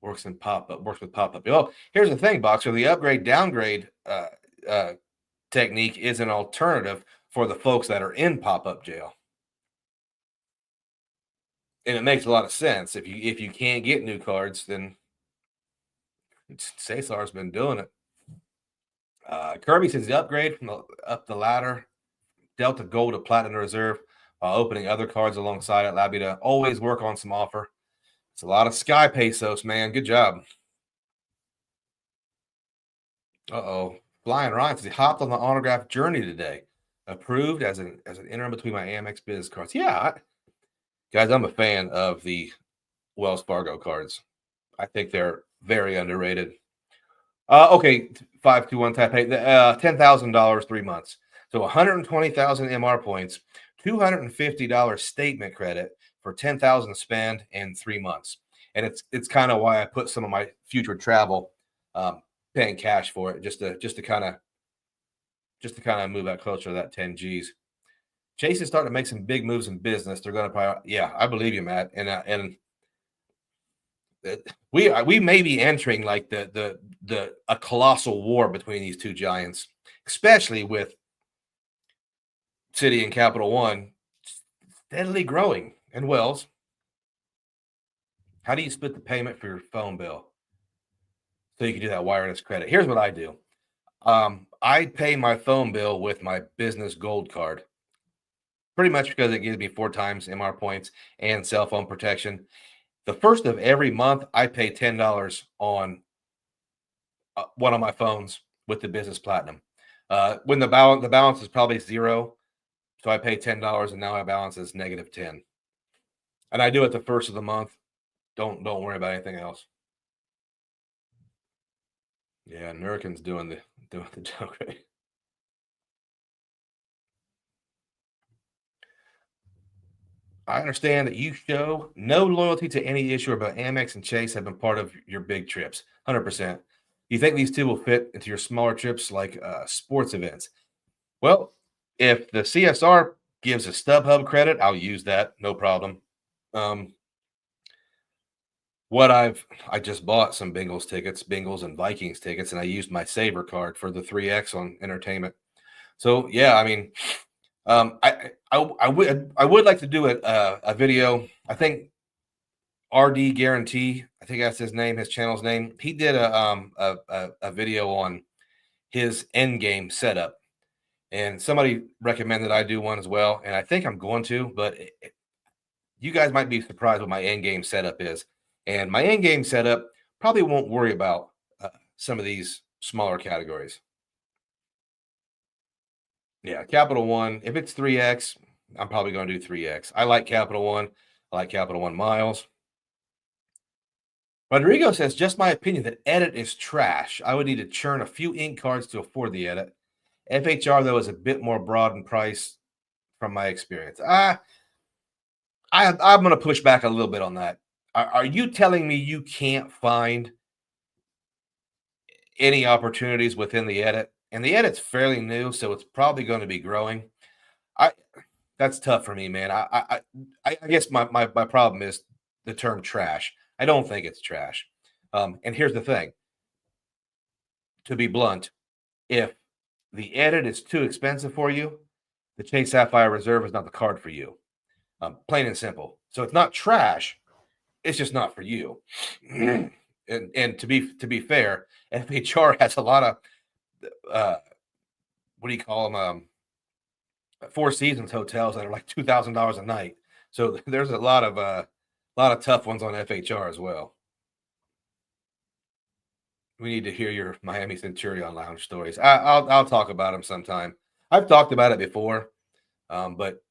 Works with pop up. Oh, here's the thing, Boxer. The upgrade downgrade technique is an alternative for the folks that are in pop up jail, and it makes a lot of sense. If you can't get new cards, then Cesar's been doing it. Kirby says the upgrade from up the ladder, Delta Gold to Platinum Reserve, while opening other cards alongside it. Allow me to always work on some offer. It's a lot of Sky Pesos, man. Good job. Uh-oh. Flying Ryan says he hopped on the autograph journey today. Approved as an interim between my Amex business cards. Yeah, guys, I'm a fan of the Wells Fargo cards. I think they're very underrated. Okay, 521 type pay. $10,000, 3 months. So 120,000 MR points, $250 statement credit for 10,000 spend in 3 months. And it's kind of why I put some of my future travel paying cash for it, just to kind of move that closer to that 10 G's. Chase is starting to make some big moves in business. They're going to yeah, I believe you, Matt. And we may be entering like a colossal war between these two giants, especially with Citi and Capital One steadily growing. And Wells, how do you split the payment for your phone bill so you can do that wireless credit? Here's what I do. I pay my phone bill with my business gold card, pretty much because it gives me 4 times MR points and cell phone protection. The first of every month, I pay $10 on one of my phones with the business platinum. When the balance is probably 0, so I pay $10, and now my balance is -10. And I do it the first of the month. Don't worry about anything else. Yeah, Nurkin's doing the joke. Right? I understand that you show no loyalty to any issuer, but Amex and Chase have been part of your big trips. 100%. You think these two will fit into your smaller trips like sports events? Well, if the CSR gives a StubHub credit, I'll use that. No problem. I just bought some Bengals and Vikings tickets, and I used my Saver card for the 3X on entertainment. So yeah, I mean, I would like to do a video. I think RD Guarantee, I think that's his channel's name. He did a video on his end game setup, and somebody recommended I do one as well. And I think I'm going to, but you guys might be surprised what my end game setup is. And my end game setup probably won't worry about some of these smaller categories. Yeah, Capital One. If it's 3X, I'm probably going to do 3X. I like Capital One. I like Capital One Miles. Rodrigo says, just my opinion that edit is trash. I would need to churn a few ink cards to afford the edit. FHR, though, is a bit more broad in price from my experience. I'm going to push back a little bit on that. Are you telling me you can't find any opportunities within the edit? And the edit's fairly new, so it's probably going to be growing. That's tough for me, man. I guess my problem is the term trash. I don't think it's trash. And here's the thing. To be blunt, if the edit is too expensive for you, the Chase Sapphire Reserve is not the card for you. Plain and simple. So it's not trash. It's just not for you. and to be fair, FHR has a lot of what do you call them? Four Seasons hotels that are like $2,000 a night. So there's a lot of tough ones on FHR as well. We need to hear your Miami Centurion Lounge stories. I'll talk about them sometime. I've talked about it before, but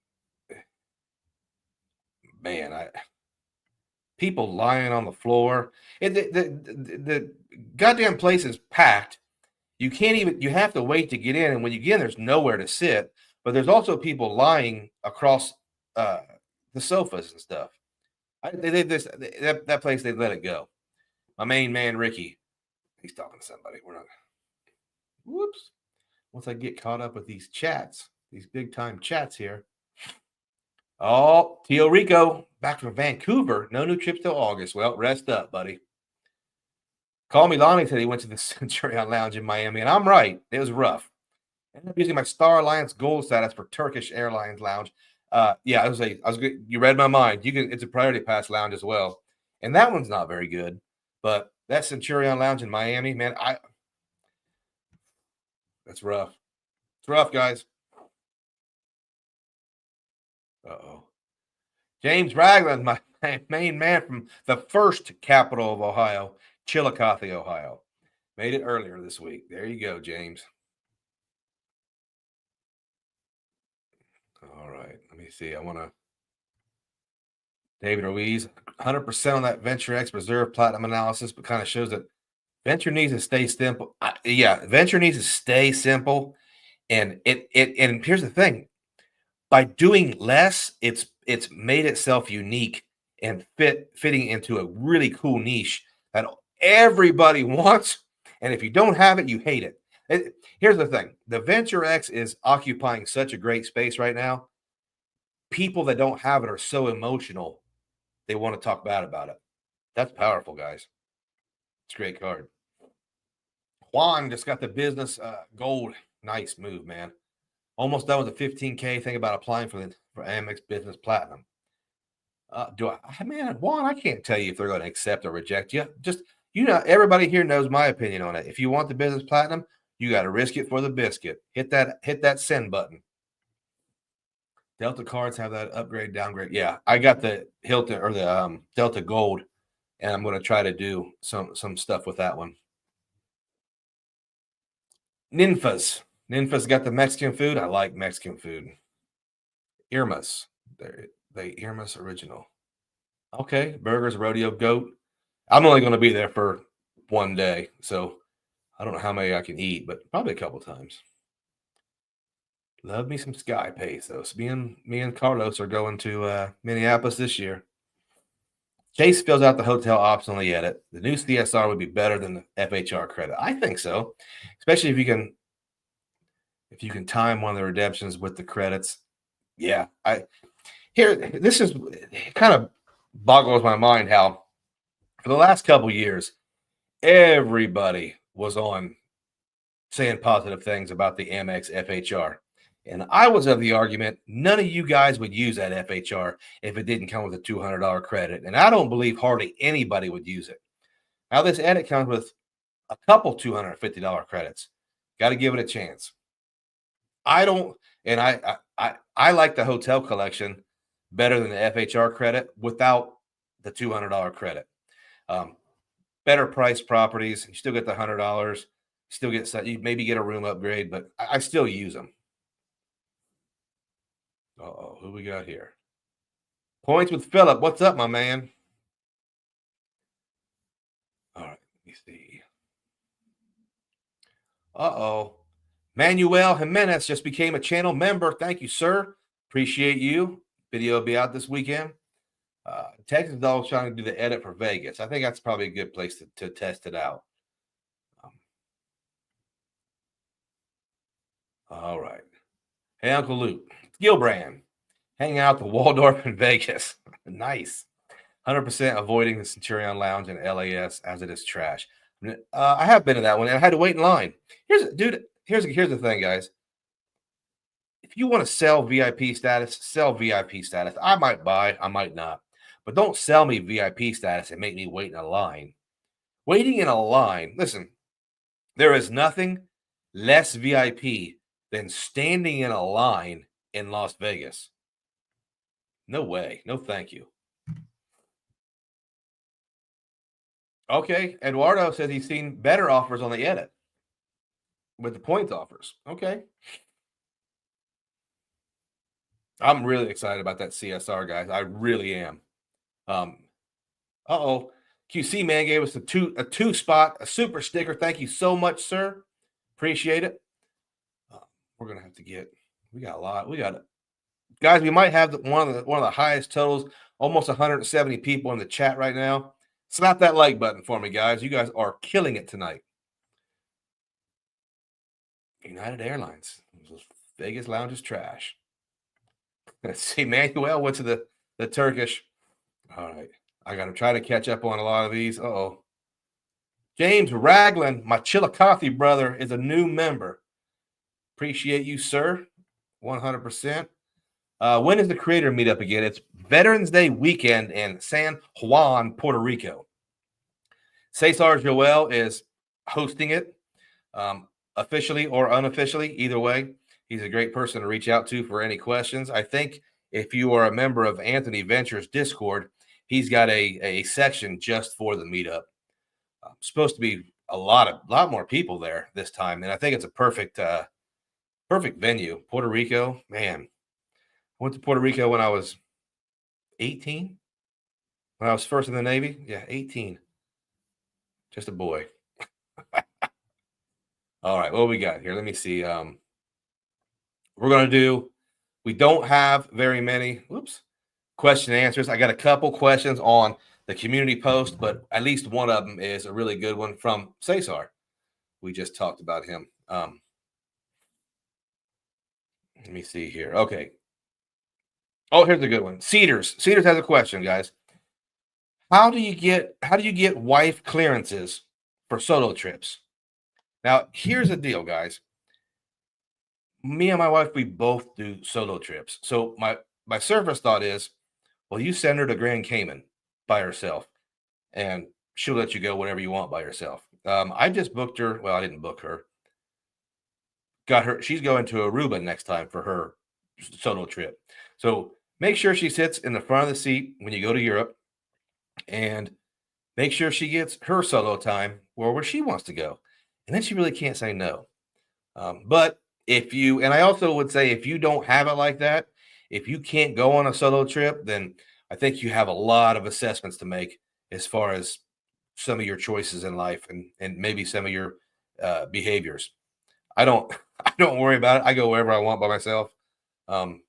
man, people lying on the floor. The goddamn place is packed. You have to wait to get in. And when you get in, there's nowhere to sit. But there's also people lying across the sofas and stuff. That place, they let it go. My main man, Ricky, he's talking to somebody. We're not. Whoops. Once I get caught up with these chats, these big time chats here. Oh, Tio Rico back from Vancouver. No new trips till August. Well, rest up, buddy. Call me Lonnie said he went to the Centurion Lounge in Miami, and I'm right. It was rough. I ended up using my Star Alliance Gold status for Turkish Airlines Lounge. Yeah, I was good. You read my mind. It's a Priority Pass lounge as well, and that one's not very good. But that Centurion Lounge in Miami, man, That's rough. It's rough, guys. Uh-oh. James Ragland, my main man from the first capital of Ohio, Chillicothe, Ohio. Made it earlier this week. There you go, James. All right. Let me see. I want to. David Ruiz, 100% on that Venture X Reserve Platinum analysis, but kind of shows that Venture needs to stay simple. Yeah, Venture needs to stay simple. And and here's the thing: by doing less, it's made itself unique and fitting into a really cool niche that everybody wants. And if you don't have it, you hate it. Here's the thing: the Venture X is occupying such a great space right now. People that don't have it are so emotional; they want to talk bad about it. That's powerful, guys. It's a great card. Juan just got the business gold. Nice move, man. Almost done with the 15K. Think about applying for Amex Business Platinum. Man, Juan, I can't tell you if they're going to accept or reject you. Just, everybody here knows my opinion on it. If you want the Business Platinum, you got to risk it for the biscuit. Hit that send button. Delta cards have that upgrade, downgrade. Yeah, I got the Hilton or the Delta Gold, and I'm going to try to do some stuff with that one. Ninfa's got the Mexican food. I like Mexican food. Irma's. They Irma's original. Okay. Burgers, rodeo, goat. I'm only going to be there for one day. So I don't know how many I can eat, but probably a couple times. Love me some Sky Pesos. So me and Carlos are going to Minneapolis this year. Chase fills out the hotel optionally edit. The new CSR would be better than the FHR credit. I think so, especially if you can time one of the redemptions with the credits. Yeah, this is kind of boggles my mind how for the last couple years everybody was on saying positive things about the Amex FHR. And I was of the argument none of you guys would use that FHR if it didn't come with a $200 credit. And I don't believe hardly anybody would use it. Now this edit comes with a couple $250 credits. Got to give it a chance. I like the hotel collection better than the FHR credit without the $200 credit. Better priced properties. You still get the $100. Still get you maybe get a room upgrade, but I still use them. Uh-oh, who we got here? Points with Philip. What's up, my man? All right, let me see. Uh-oh. Manuel Jimenez just became a channel member. Thank you, sir. Appreciate you. Video will be out this weekend. Texas Dog's trying to do the edit for Vegas. I think that's probably a good place to test it out. All right. Hey, Uncle Luke. Gilbrand. Hanging out the Waldorf in Vegas. Nice. 100% avoiding the Centurion Lounge in LAS as it is trash. I have been to that one, and I had to wait in line. Here's the thing, guys. If you want to sell VIP status, sell VIP status. I might buy, I might not. But don't sell me VIP status and make me wait in a line. Waiting in a line, listen, there is nothing less VIP than standing in a line in Las Vegas. No way. No, thank you. Okay. Eduardo says he's seen better offers on the edit with the points offers. Okay. I'm really excited about that CSR, guys. I really am. Uh-oh. QC man gave us a two spot, a super sticker. Thank you so much, sir. Appreciate it. We're gonna have to we got a lot. Guys, we might have one of the highest totals, almost 170 people in the chat right now. Slap that like button for me, guys. You guys are killing it tonight. United Airlines. Vegas lounge is trash. Let's see. Manuel went to the Turkish. All right. I got to try to catch up on a lot of these. Uh-oh. James Ragland, my Chillicothe brother, is a new member. Appreciate you, sir. 100%. When is the creator meetup again? It's Veterans Day weekend in San Juan, Puerto Rico. Cesar Joel is hosting it. officially or unofficially. Either way, he's a great person to reach out to for any questions. I think if you are a member of Anthony Venture's Discord, he's got a section just for the meetup. Supposed to be a lot more people there this time, and I think it's a perfect venue. Puerto Rico, man. I went to Puerto Rico when I was 18. When I was first in the Navy, yeah, 18. Just a boy. All right, what we got here? Let me see. We're gonna do. We don't have very many. Whoops. Question and answers. I got a couple questions on the community post, but at least one of them is a really good one from Cesar. We just talked about him. Let me see here. Okay. Oh, here's a good one. Cedars has a question, guys. How do you get wife clearances for solo trips? Now, here's the deal, guys. Me and my wife, we both do solo trips. So my surface thought is, well, you send her to Grand Cayman by herself, and she'll let you go wherever you want by herself. I just booked her. Well, I didn't book her. Got her. She's going to Aruba next time for her solo trip. So make sure she sits in the front of the seat when you go to Europe, and make sure she gets her solo time where she wants to go, and then she really can't say no. But if you, and I also would say, if you don't have it like that, if you can't go on a solo trip, then I think you have a lot of assessments to make as far as some of your choices in life and maybe some of your behaviors. I don't I don't worry about it. I go wherever I want by myself. Um,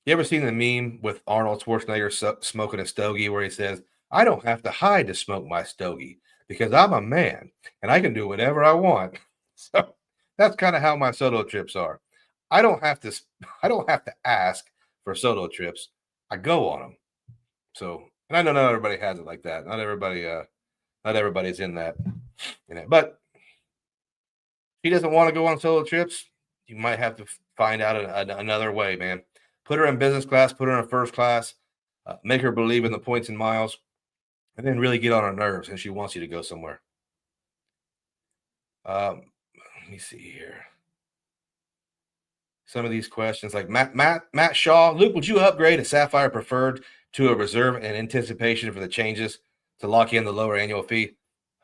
you ever seen the meme with Arnold Schwarzenegger smoking a stogie where he says, "I don't have to hide to smoke my stogie because I'm a man and I can do whatever I want." So that's kind of how my solo trips are. I don't have to I don't have to ask for solo trips. I go on them. So, and I know not everybody has it like that. Not everybody's in that. But she doesn't want to go on solo trips. You might have to find out another way, man. Put her in business class, put her in first class, make her believe in the points and miles, and then really get on her nerves, and she wants you to go somewhere. Let me see here. Some of these questions, like Matt Shaw, Luke, would you upgrade a Sapphire Preferred to a Reserve in anticipation for the changes to lock in the lower annual fee?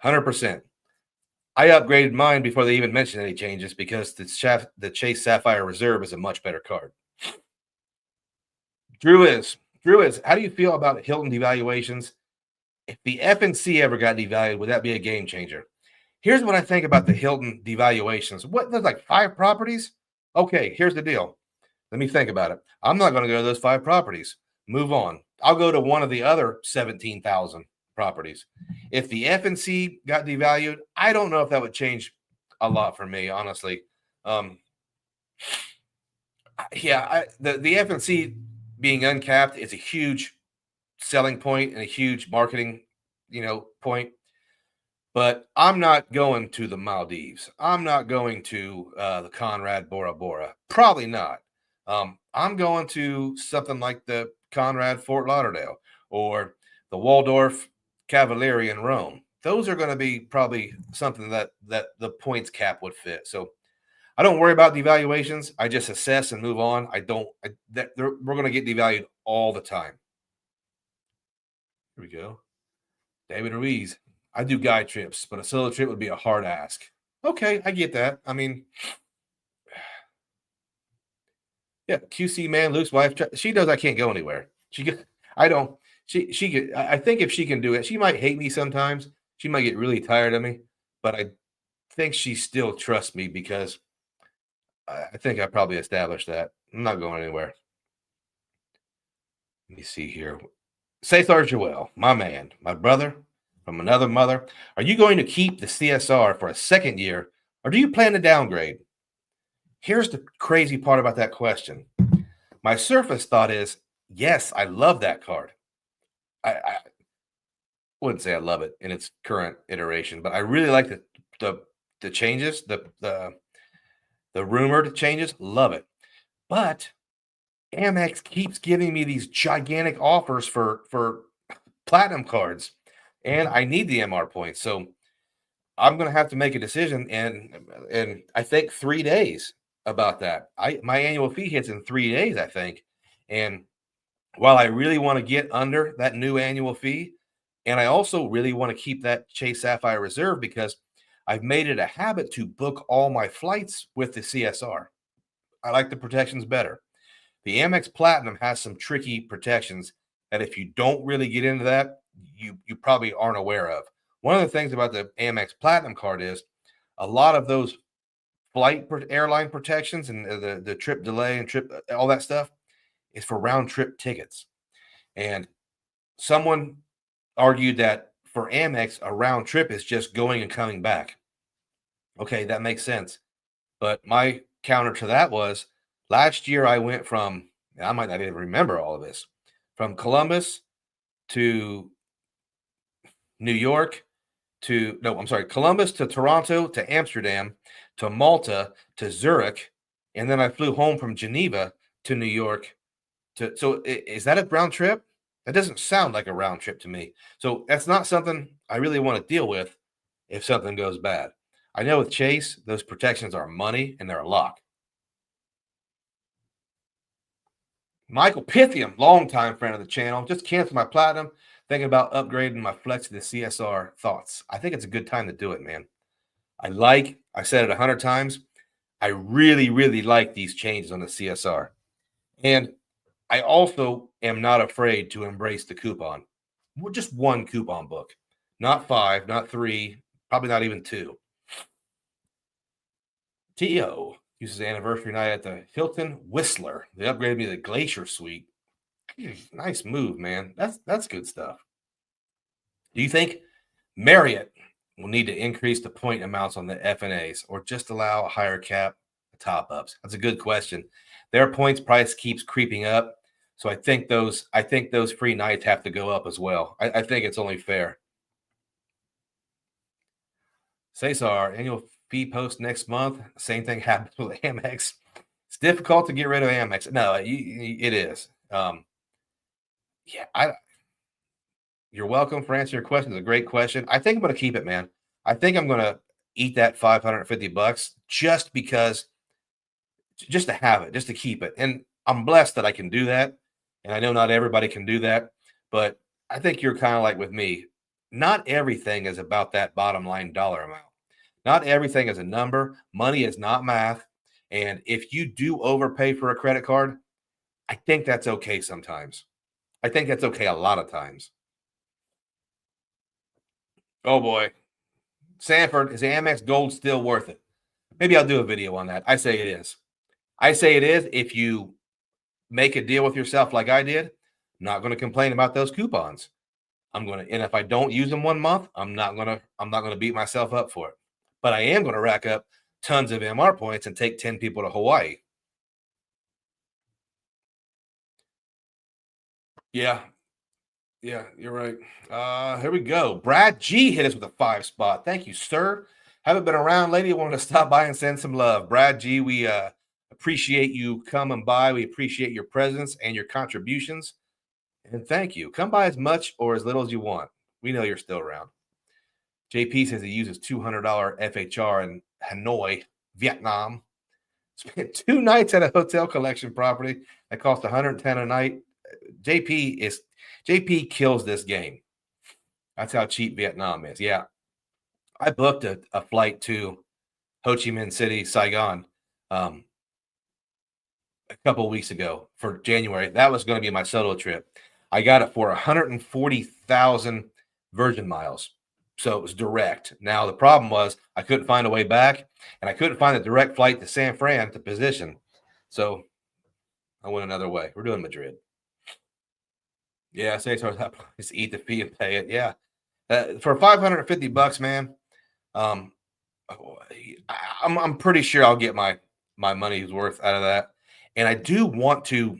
100%. I upgraded mine before they even mentioned any changes because the Chase Sapphire Reserve is a much better card. Drew is. How do you feel about Hilton devaluations? If the FNC ever got devalued, would that be a game changer? Here's what I think about the Hilton devaluations. There's like 5 properties? Okay, here's the deal. Let me think about it. I'm not going to go to those 5 properties. Move on. I'll go to one of the other 17,000 properties. If the FNC got devalued, I don't know if that would change a lot for me, honestly. The FNC being uncapped is a huge selling point and a huge marketing, point. But I'm not going to the Maldives. I'm not going to the Conrad Bora Bora. Probably not. I'm going to something like the Conrad Fort Lauderdale or the Waldorf Cavalieri in Rome. Those are going to be probably something that the points cap would fit. So I don't worry about devaluations. I just assess and move on. We're going to get devalued all the time. Here we go. David Ruiz. I do guide trips, but a solo trip would be a hard ask. Okay, I get that. I mean, yeah, QC man, Luke's wife, she knows I can't go anywhere. I don't. She could. I think if she can do it, she might hate me sometimes. She might get really tired of me, but I think she still trusts me because I think I probably established that I'm not going anywhere. Let me see here. Cesar Joel, my man, my brother from another mother. Are you going to keep the CSR for a second year, or do you plan to downgrade? Here's the crazy part about that question. My surface thought is, yes, I love that card. I wouldn't say I love it in its current iteration, but I really like the changes, the rumored changes. Love it. But Amex keeps giving me these gigantic offers for platinum cards, and I need the MR points. So I'm gonna have to make a decision and I think 3 days about that. My annual fee hits in 3 days, I think. And while I really want to get under that new annual fee, and I also really want to keep that Chase Sapphire Reserve because I've made it a habit to book all my flights with the CSR. I like the protections better. The Amex Platinum has some tricky protections that if you don't really get into that, you probably aren't aware of. One of the things about the Amex Platinum card is a lot of those airline protections and the trip delay and trip all that stuff is for round trip tickets. And someone argued that for Amex, a round trip is just going and coming back. Okay, that makes sense. But my counter to that was last year I went from, I might not even remember all of this, from Columbus to New York to, no, I'm sorry, Columbus to Toronto to Amsterdam to Malta to Zurich. And then I flew home from Geneva to New York. So is that a round trip? That doesn't sound like a round trip to me. So that's not something I really want to deal with if something goes bad. I know with Chase, those protections are money and they're a lock. Michael Pythium, longtime friend of the channel, just canceled my platinum. Thinking about upgrading my flex to the CSR. Thoughts? I think it's a good time to do it, man. I said it 100 times. I really, really like these changes on the CSR. And I also am not afraid to embrace the coupon. Just one coupon book, not 5, not 3, probably not even 2. TO uses anniversary night at the Hilton Whistler. They upgraded me to the Glacier Suite. Nice move, man. That's good stuff. Do you think Marriott will need to increase the point amounts on the FNAs or just allow a higher cap top ups? That's a good question. Their points price keeps creeping up. So I think those free nights have to go up as well. I think it's only fair. Cesar, annual fee post next month. Same thing happens with Amex. It's difficult to get rid of Amex. No, it is. Yeah, you're welcome for answering your question. It's a great question. I think I'm going to keep it, man. I think I'm going to eat that $550 just because, just to have it, just to keep it. And I'm blessed that I can do that. And I know not everybody can do that, but I think you're kind of like with me. Not everything is about that bottom line dollar amount. Not everything is a number. Money is not math. And if you do overpay for a credit card, I think that's okay sometimes. I think that's okay a lot of times. Oh boy. Sanford, is Amex Gold still worth it? Maybe I'll do a video on that. I say it is. I say it is if you make a deal with yourself like I did. I'm not going to complain about those coupons. And if I don't use them 1 month, I'm not gonna beat myself up for it. But I am gonna rack up tons of MR points and take 10 people to Hawaii. Yeah, yeah, you're right. Here we go. Brad G hit us with a 5 spot. Thank you, sir. Haven't been around lately. Wanted to stop by and send some love. Brad G, we appreciate you coming by. We appreciate your presence and your contributions. And thank you. Come by as much or as little as you want. We know you're still around. JP says he uses $200 FHR in Hanoi, Vietnam. Spent 2 nights at a hotel collection property that cost 110 a night. JP kills this game. That's how cheap Vietnam is. Yeah. I booked a flight to Ho Chi Minh City, Saigon, a couple of weeks ago for January. That was going to be my solo trip. I got it for 140,000 Virgin miles. So it was direct. Now the problem was I couldn't find a way back, and I couldn't find a direct flight to San Fran to position. So I went another way. We're doing Madrid. Yeah, say so. Just eat the fee and pay it. Yeah, for $550, man. Um, I'm pretty sure I'll get my money's worth out of that, and I do want to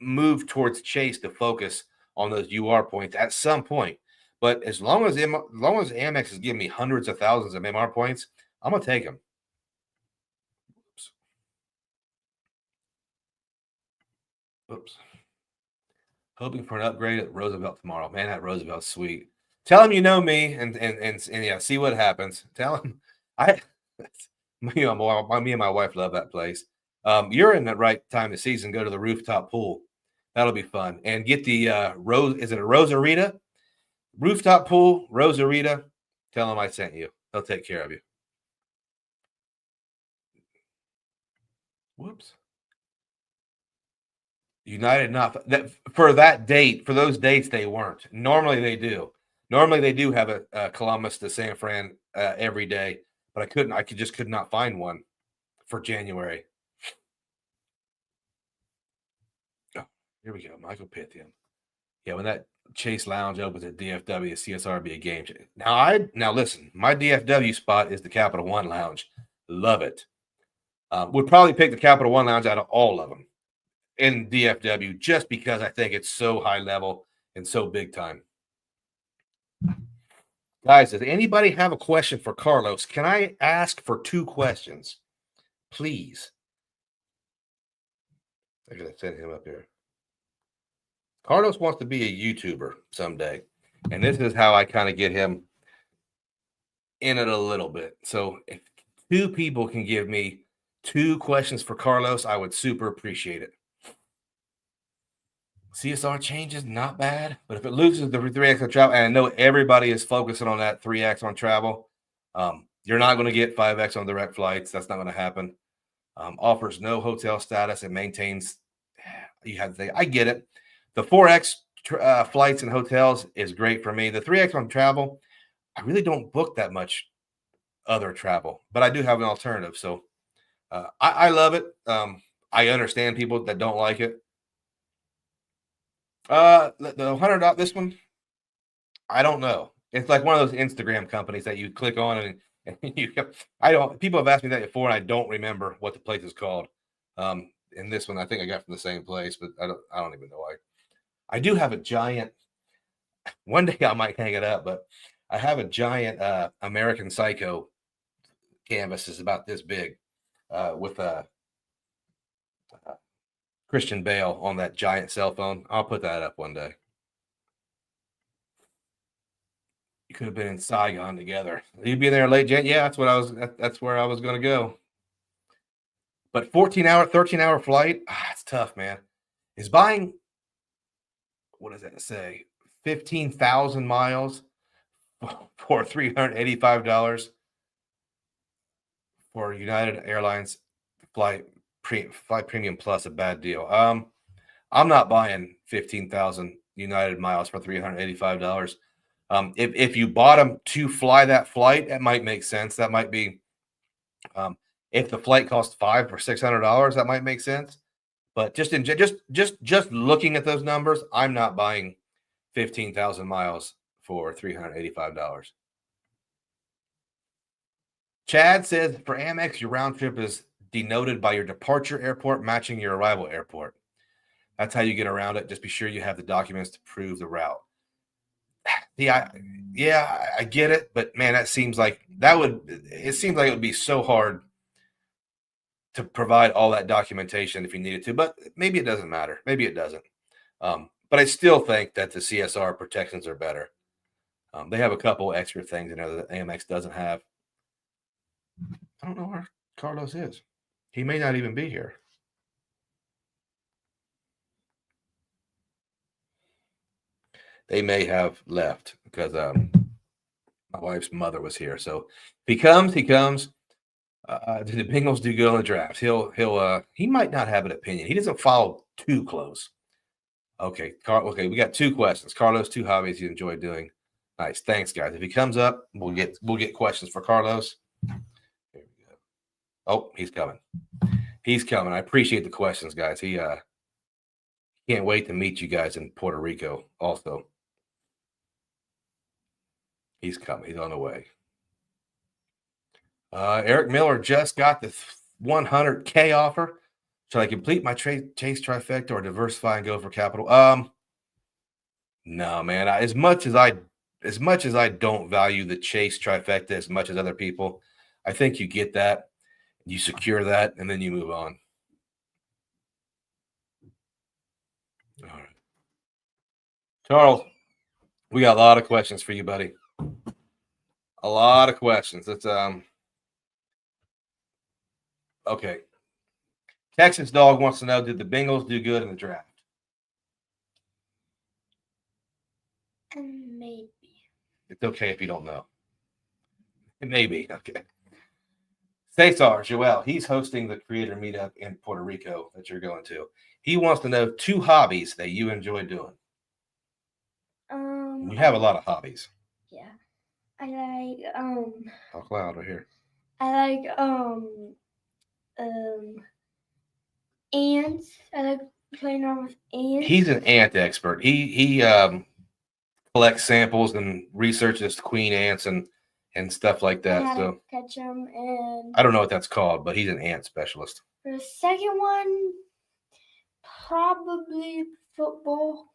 move towards Chase to focus on those UR points at some point. But as long as Amex is giving me hundreds of thousands of MR points, I'm gonna take them. Oops. Oops. Hoping for an upgrade at Roosevelt tomorrow. Man, that Roosevelt's sweet. Tell him you know me, and yeah, see what happens. Tell him I me and my wife love that place. You're in the right time of season. Go to the rooftop pool. That'll be fun. And get the rose. Is it a Rosarita? Rooftop pool, Rosarita. Tell him I sent you. They'll take care of you. Whoops. United not that for that date, for those dates they weren't. Normally they do. Normally they do have a Columbus to San Fran every day, but I could not find one for January. Oh, here we go. Michael Pythian. Yeah, when that Chase Lounge opens at DFW, CSR be a game changer. Now listen, my DFW spot is the Capital One Lounge. Love it. Would probably pick the Capital One Lounge out of all of them in DFW just because I think it's so high level and so big time. Guys, does anybody have a question for Carlos? Can I ask for 2 questions? Please. I gotta send him up here. Carlos wants to be a YouTuber someday. And this is how I kind of get him in it a little bit. So if 2 people can give me 2 questions for Carlos, I would super appreciate it. CSR changes, not bad. But if it loses the 3X on travel, and I know everybody is focusing on that 3X on travel, you're not going to get 5X on direct flights. That's not going to happen. Offers no hotel status and maintains. You have to think. I get it. The 4X flights and hotels is great for me. The 3X on travel, I really don't book that much other travel, but I do have an alternative. So I love it. I understand people that don't like it. The $100, this one, I don't know. It's like one of those Instagram companies that you click on and you. People have asked me that before, and I don't remember what the place is called. And this one, I think I got from the same place, but I don't even know why. I do have a giant. One day I might hang it up, but I have a giant American Psycho canvas. Is about this big, with Christian Bale on that giant cell phone. I'll put that up one day. You could have been in Saigon together. You'd be there late Jan. Yeah, that's where I was going to go. But 14-hour, 13-hour flight, it's tough, man. Is buying, what does that say? 15,000 miles for $385 for United Airlines flight premium plus a bad deal. I'm not buying 15,000 United miles for $385. If you bought them to fly that flight, that might make sense. That might be if the flight costs $500 or $600, that might make sense. But just looking at those numbers, I'm not buying 15,000 miles for $385. Chad says for Amex, your round trip is denoted by your departure airport matching your arrival airport. That's how you get around it. Just be sure you have the documents to prove the route. Yeah, I get it, but man, it seems like it would be so hard to provide all that documentation if you needed to, but maybe it doesn't matter. Maybe it doesn't. But I still think that the CSR protections are better. They have a couple extra things in there that Amex doesn't have. I don't know where Carlos is. He may not even be here. They may have left because my wife's mother was here. So if he comes. The Bengals do good on the draft. He might not have an opinion. He doesn't follow too close. Okay, okay, we got 2 questions. Carlos, 2 hobbies you enjoy doing. Nice, thanks, guys. If he comes up, we'll get questions for Carlos. Here we go. Oh, he's coming. He's coming. I appreciate the questions, guys. He can't wait to meet you guys in Puerto Rico. Also, he's coming. He's on the way. Eric Miller just got the 100K offer. Should I complete my chase trifecta or diversify and go for capital? No, man. As much as I don't value the chase trifecta as much as other people, I think you get that, you secure that, and then you move on. All right. Charles, We got a lot of questions for you, buddy. A lot of questions. It's okay. Texas Dog wants to know: did the Bengals do good in the draft? Maybe. It's okay if you don't know. Maybe. Okay. Cesar Joel, he's hosting the creator meetup in Puerto Rico that you're going to. He wants to know 2 hobbies that you enjoy doing. You have a lot of hobbies. Yeah. I like Talk loud right here. I like ants. I like playing around with ants. He's an ant expert. He collects samples and researches queen ants and stuff like that. How so to catch them, and I don't know what that's called, but he's an ant specialist. For the second one, probably football.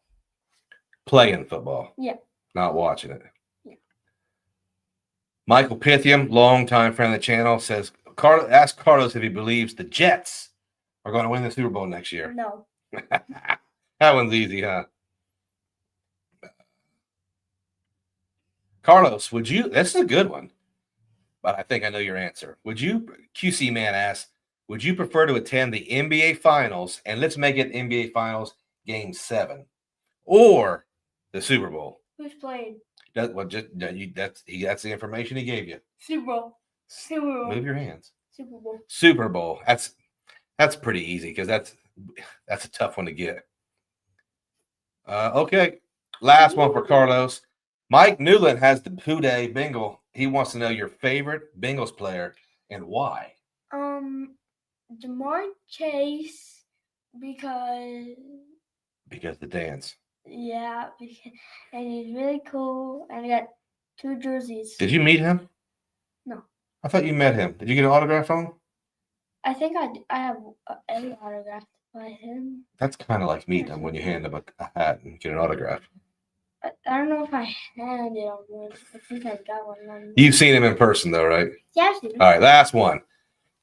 Playing football. Yeah. Not watching it. Yeah. Michael Pythium, longtime friend of the channel, says, ask Carlos if he believes the Jets are going to win the Super Bowl next year. No. That one's easy, huh? Carlos, would you? This is a good one, but I think I know your answer. Would you? QC Man asks, would you prefer to attend the NBA Finals, and let's make it NBA Finals Game 7, or the Super Bowl? Who's playing? That's the information he gave you. Super Bowl. Super Bowl. Move your hands. Super Bowl. Super Bowl. That's pretty easy because that's a tough one to get. Okay, last one for Carlos. Mike Newland has the Pouday Bengal. He wants to know your favorite Bengals player and why. Jamar Chase, because the dance. Yeah, and he's really cool. And I got 2 jerseys. Did you meet him? No. I thought you met him. Did you get an autograph from him? I think I have an autograph by him. That's kind of like meeting him when you hand him a hat and get an autograph. I don't know if I handed him one. I think I got one. You've seen him in person, though, right? Yeah, I've seen him. All right, last one.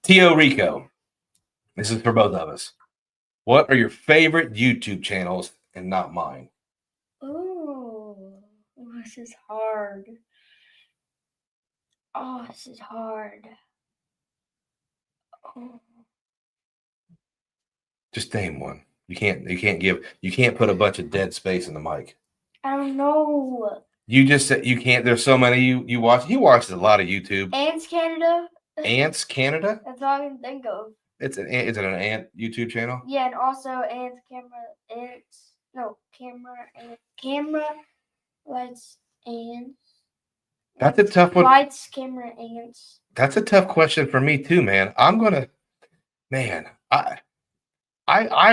Tio Rico. This is for both of us. What are your favorite YouTube channels and not mine? Oh, this is hard. Oh, this is hard. Oh. Just name one. You can't put a bunch of dead space in the mic. I don't know. You just said you can't. There's so many you watch. He watches a lot of YouTube. Ants Canada. Ants Canada. That's all I can think of. Is it an ant YouTube channel? Yeah, and also ants camera lights ants. That's a tough one. Lights, camera, ants. That's a tough question for me too, man. I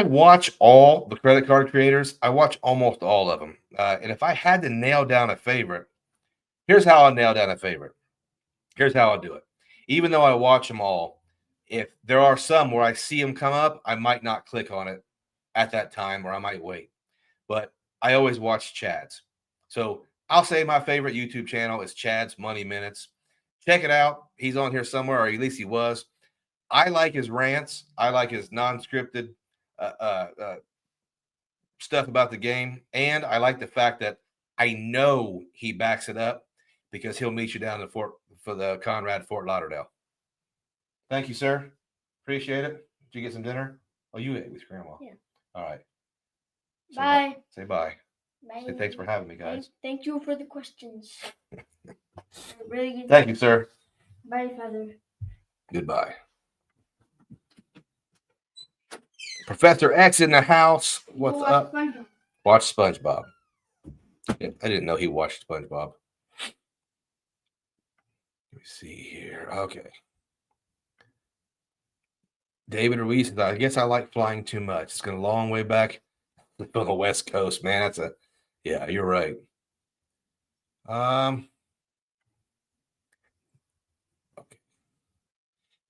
watch all the credit card creators. I watch almost all of them. And if I had to nail down a favorite, here's how I'll nail down a favorite. Here's how I'll do it. Even though I watch them all, if there are some where I see them come up, I might not click on it at that time, or I might wait. But I always watch Chad's. So I'll say my favorite YouTube channel is Chad's Money Minutes. Check it out. He's on here somewhere, or at least he was. I like his rants. I like his non-scripted stuff about the game. And I like the fact that I know he backs it up because he'll meet you down for the Conrad Fort Lauderdale. Thank you, sir. Appreciate it. Did you get some dinner? Oh, you ate with Grandma. Yeah. All right. Bye. Say bye. Bye. Say thanks for having me, guys. Thank you for the questions. Really good. Thank you, sir. Bye, Father. Goodbye. Professor X in the house. What's up? SpongeBob. Watch SpongeBob. I didn't know he watched SpongeBob. Let me see here. Okay. David Ruiz says, I guess I like flying too much. It's going a long way back on the West Coast, man. Yeah, you're right.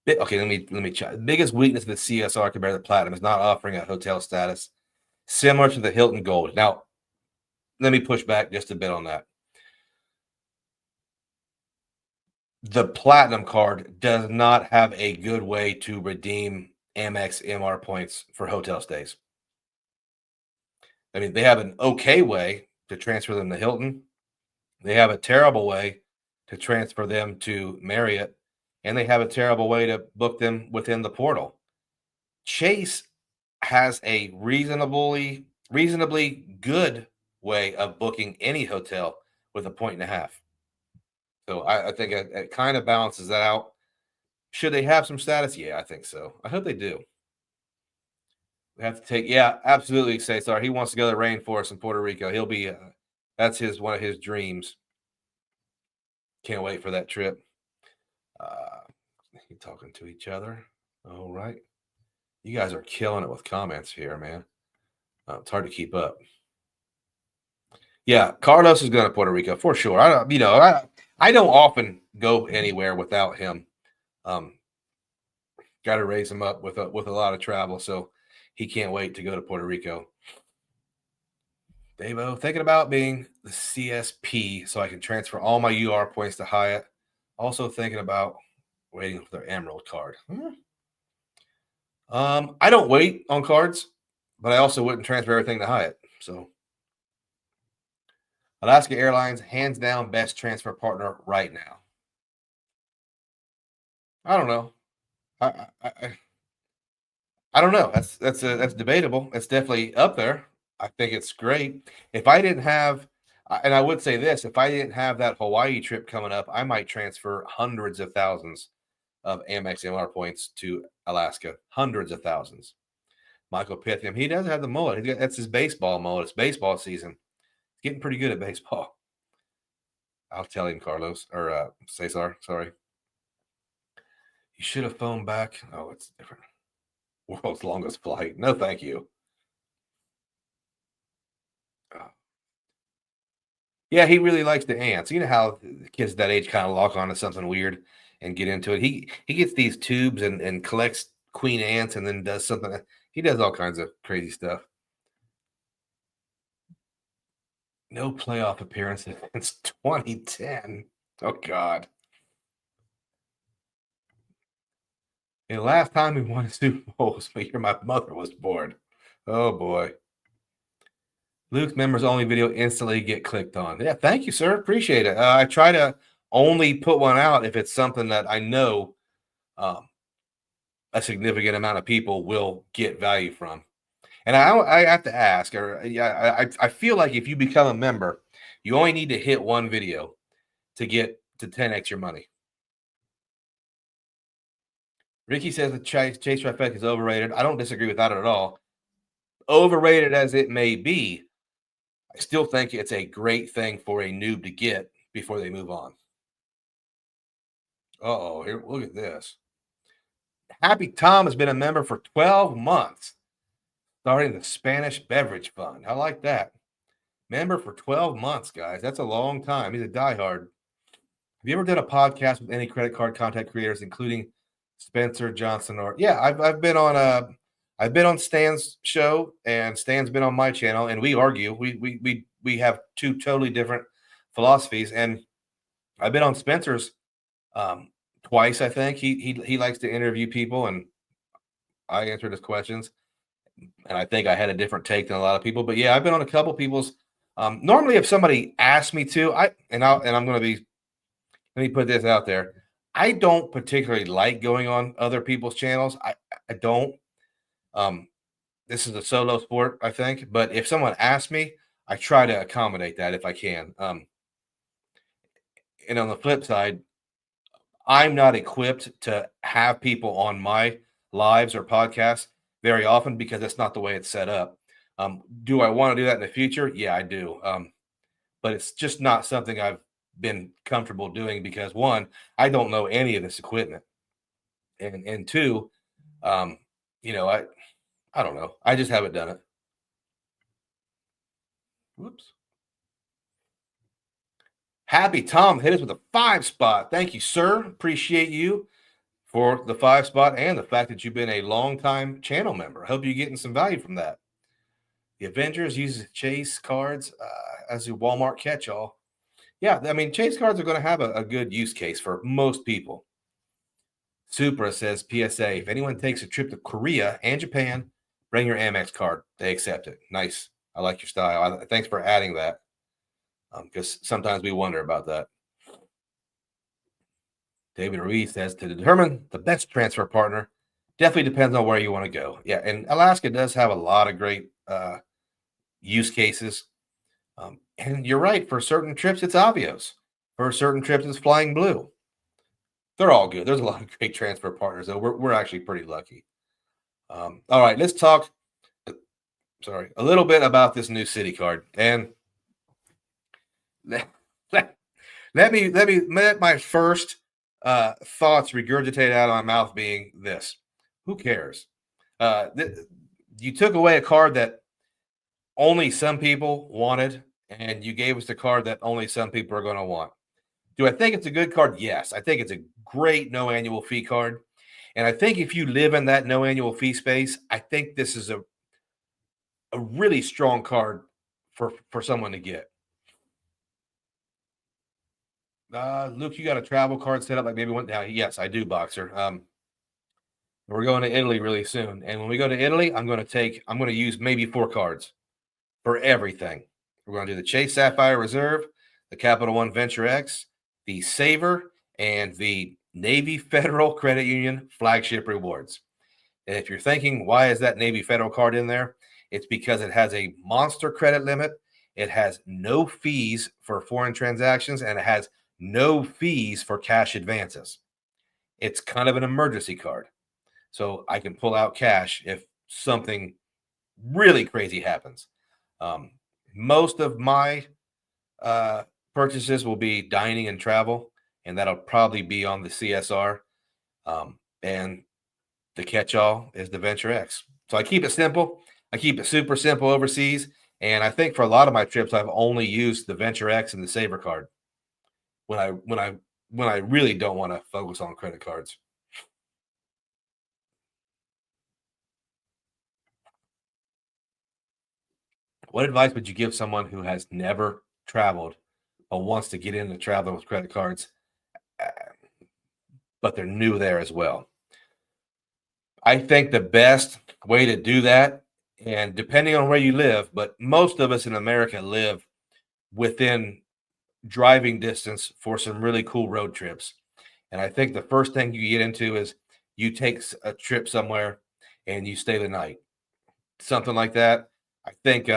Okay, let me check. The biggest weakness of the CSR compared to the Platinum is not offering a hotel status similar to the Hilton Gold. Now, let me push back just a bit on that. The Platinum card does not have a good way to redeem Amex MR points for hotel stays. I mean, they have an okay way to transfer them to Hilton, They have a terrible way to transfer them to Marriott, and they have a terrible way to book them within the portal. Chase has a reasonably good way of booking any hotel with a point and a half. So I think it kind of balances that out. Should they have some status? Yeah, I think so. I hope they do. We have to take, yeah, absolutely. Say sorry. He wants to go to the rainforest in Puerto Rico. He'll be, that's one of his dreams. Can't wait for that trip. Talking to each other. All right. You guys are killing it with comments here, man. It's hard to keep up. Yeah, Carlos is going to Puerto Rico for sure. I don't often go anywhere without him. Got to raise him up with a lot of travel, so he can't wait to go to Puerto Rico. Davo, thinking about being the CSP so I can transfer all my UR points to Hyatt. Also thinking about waiting for their Emerald card. I don't wait on cards, but I also wouldn't transfer everything to Hyatt. So Alaska Airlines, hands down, best transfer partner right now. I don't know. I don't know. That's debatable. It's definitely up there. I think it's great. If I didn't have, and I would say this, if I didn't have that Hawaii trip coming up, I might transfer hundreds of thousands of Amex MR points to Alaska. Hundreds of thousands. Michael Pithiam, he does have the mullet. That's his baseball mullet. It's baseball season. He's getting pretty good at baseball. I'll tell him, Carlos, or Cesar, sorry. You should have phoned back. Oh, it's different. World's longest flight. No, thank you. Yeah, he really likes the ants. You know how kids that age kind of lock on to something weird and get into it. He gets these tubes and collects queen ants and then does something. He does all kinds of crazy stuff. No playoff appearances since 2010. Oh God. The last time we won a Super Bowl was the year my mother was born. Oh boy. Luke's members only video instantly get clicked on. Yeah, thank you, sir. Appreciate it. I try to only put one out if it's something that I know a significant amount of people will get value from. And I have to ask, or yeah, I feel like if you become a member, you only need to hit one video to get to 10x your money. Ricky says the Chase Trifecta is overrated. I don't disagree with that at all. Overrated as it may be, I still think it's a great thing for a noob to get before they move on. Uh-oh, here, look at this. Happy Tom has been a member for 12 months, starting the Spanish Beverage Fund. I like that. Member for 12 months, guys. That's a long time. He's a diehard. Have you ever done a podcast with any credit card content creators, including Spencer Johnson? Or yeah, I've been on Stan's show, and Stan's been on my channel, and we argue. We have two totally different philosophies, and I've been on Spencer's twice. I think he likes to interview people, and I answered his questions, and I think I had a different take than a lot of people. But yeah, I've been on a couple people's. Normally, if somebody asks me to, I'm going to be. Let me put this out there. I don't particularly like going on other people's channels. I don't. This is a solo sport, I think. But if someone asks me, I try to accommodate that if I can. And on the flip side, I'm not equipped to have people on my lives or podcasts very often because that's not the way it's set up. Do I want to do that in the future? Yeah, I do. But it's just not something I've been comfortable doing because one, I don't know any of this equipment. And two, I don't know. I just haven't done it. Whoops. Happy Tom hit us with a 5 spot. Thank you, sir. Appreciate you for the 5 spot and the fact that you've been a long-time channel member. I hope you're getting some value from that. The Avengers uses Chase cards as a Walmart catch-all. Yeah, I mean, Chase cards are going to have a good use case for most people. Supra says, PSA, if anyone takes a trip to Korea and Japan, bring your Amex card. They accept it. Nice. I like your style. Thanks for adding that. because sometimes we wonder about that. David Ruiz says to determine the best transfer partner definitely depends on where you want to go. Yeah, and Alaska does have a lot of great use cases. And you're right, for certain trips, it's Avios. For certain trips, it's Flying Blue. They're all good. There's a lot of great transfer partners, though. We're actually pretty lucky. All right, let's talk. A little bit about this new Citi Card, and let, let my first thoughts regurgitate out of my mouth being this: who cares? You took away a card that only some people wanted, and you gave us the card that only some people are going to want. Do I think it's a good card? Yes, I think it's a great no annual fee card. And I think if you live in that no annual fee space, I think this is a really strong card for someone to get. Luke, you got a travel card set up like maybe one. Yes, I do, Boxer. We're going to Italy really soon, and when we go to Italy, I'm going to use maybe 4 cards for everything. We're going to do the Chase Sapphire Reserve, the Capital One Venture X, the Saver, and the Navy Federal Credit Union Flagship Rewards. And if you're thinking, why is that Navy Federal card in there? It's because it has a monster credit limit. It has no fees for foreign transactions, and it has no fees for cash advances. It's kind of an emergency card. So I can pull out cash if something really crazy happens. Most of my purchases will be dining and travel, and that'll probably be on the CSR. And the catch-all is the Venture X. So I keep it simple. I keep it super simple overseas. And I think for a lot of my trips, I've only used the Venture X and the Saver card when I really don't want to focus on credit cards. What advice would you give someone who has never traveled but wants to get into traveling with credit cards, uh, but they're new there as well? I think the best way to do that, and depending on where you live, but most of us in America live within driving distance for some really cool road trips. And I think the first thing you get into is you take a trip somewhere and you stay the night, something like that. I think